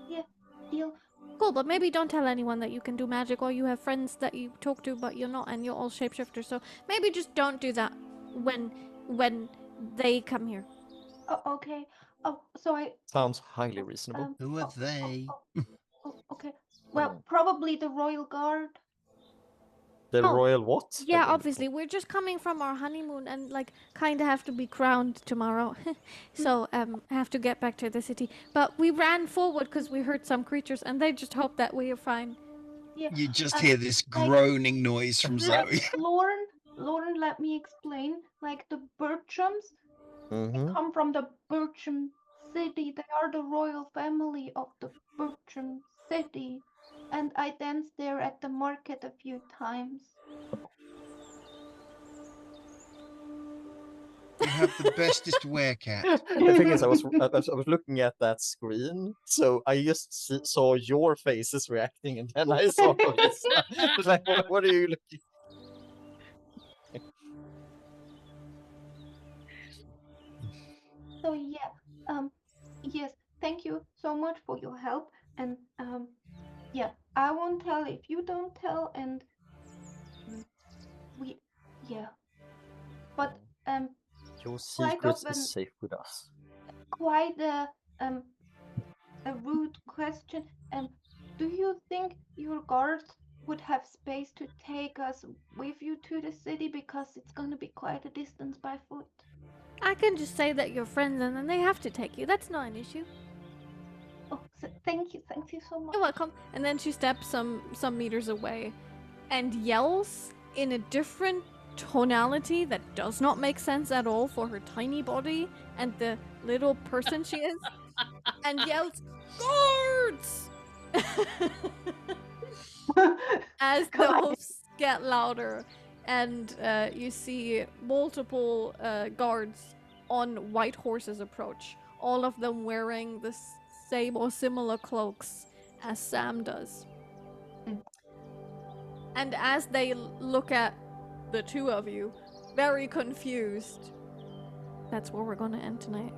Yeah. Deal. Cool, but maybe don't tell anyone that you can do magic, or you have friends that you talk to but you're not, and you're all shapeshifters. So maybe just don't do that when they come here. Oh, okay. Oh, so I. Sounds highly reasonable. Who are they? Okay. Well, probably the royal guard. The Oh, royal what? Yeah, obviously. We're just coming from our honeymoon and like kind of have to be crowned tomorrow. So have to get back to the city. But we ran forward because we heard some creatures and they just hope that we are fine. Yeah. You just hear this groaning noise from Zoey. Lorn, let me explain. Like the Bertrams, they come from the Bertram city. They are the royal family of the Bertram city. And I danced there at the market a few times. You have the bestest werecat. The thing is, I was looking at that screen, so I just saw your faces reacting, and then I saw this. I was like, what are you looking? So yeah, yes, thank you so much for your help. And yeah, I won't tell if you don't tell, and yeah. But Your quite secret often, is safe with us. quite a rude question. Do you think your guards would have space to take us with you to the city, because it's gonna be quite a distance by foot? I can just say that you're friends and then they have to take you. That's not an issue. Oh, thank you so much. You're welcome. And then she steps some meters away and yells in a different tonality that does not make sense at all for her tiny body and the little person she is, and yells, "Guards!" As the hoofs get louder, and you see multiple guards on white horses approach, all of them wearing the same or similar cloaks as Sam does. And as they look at the two of you, very confused, that's where we're going to end tonight.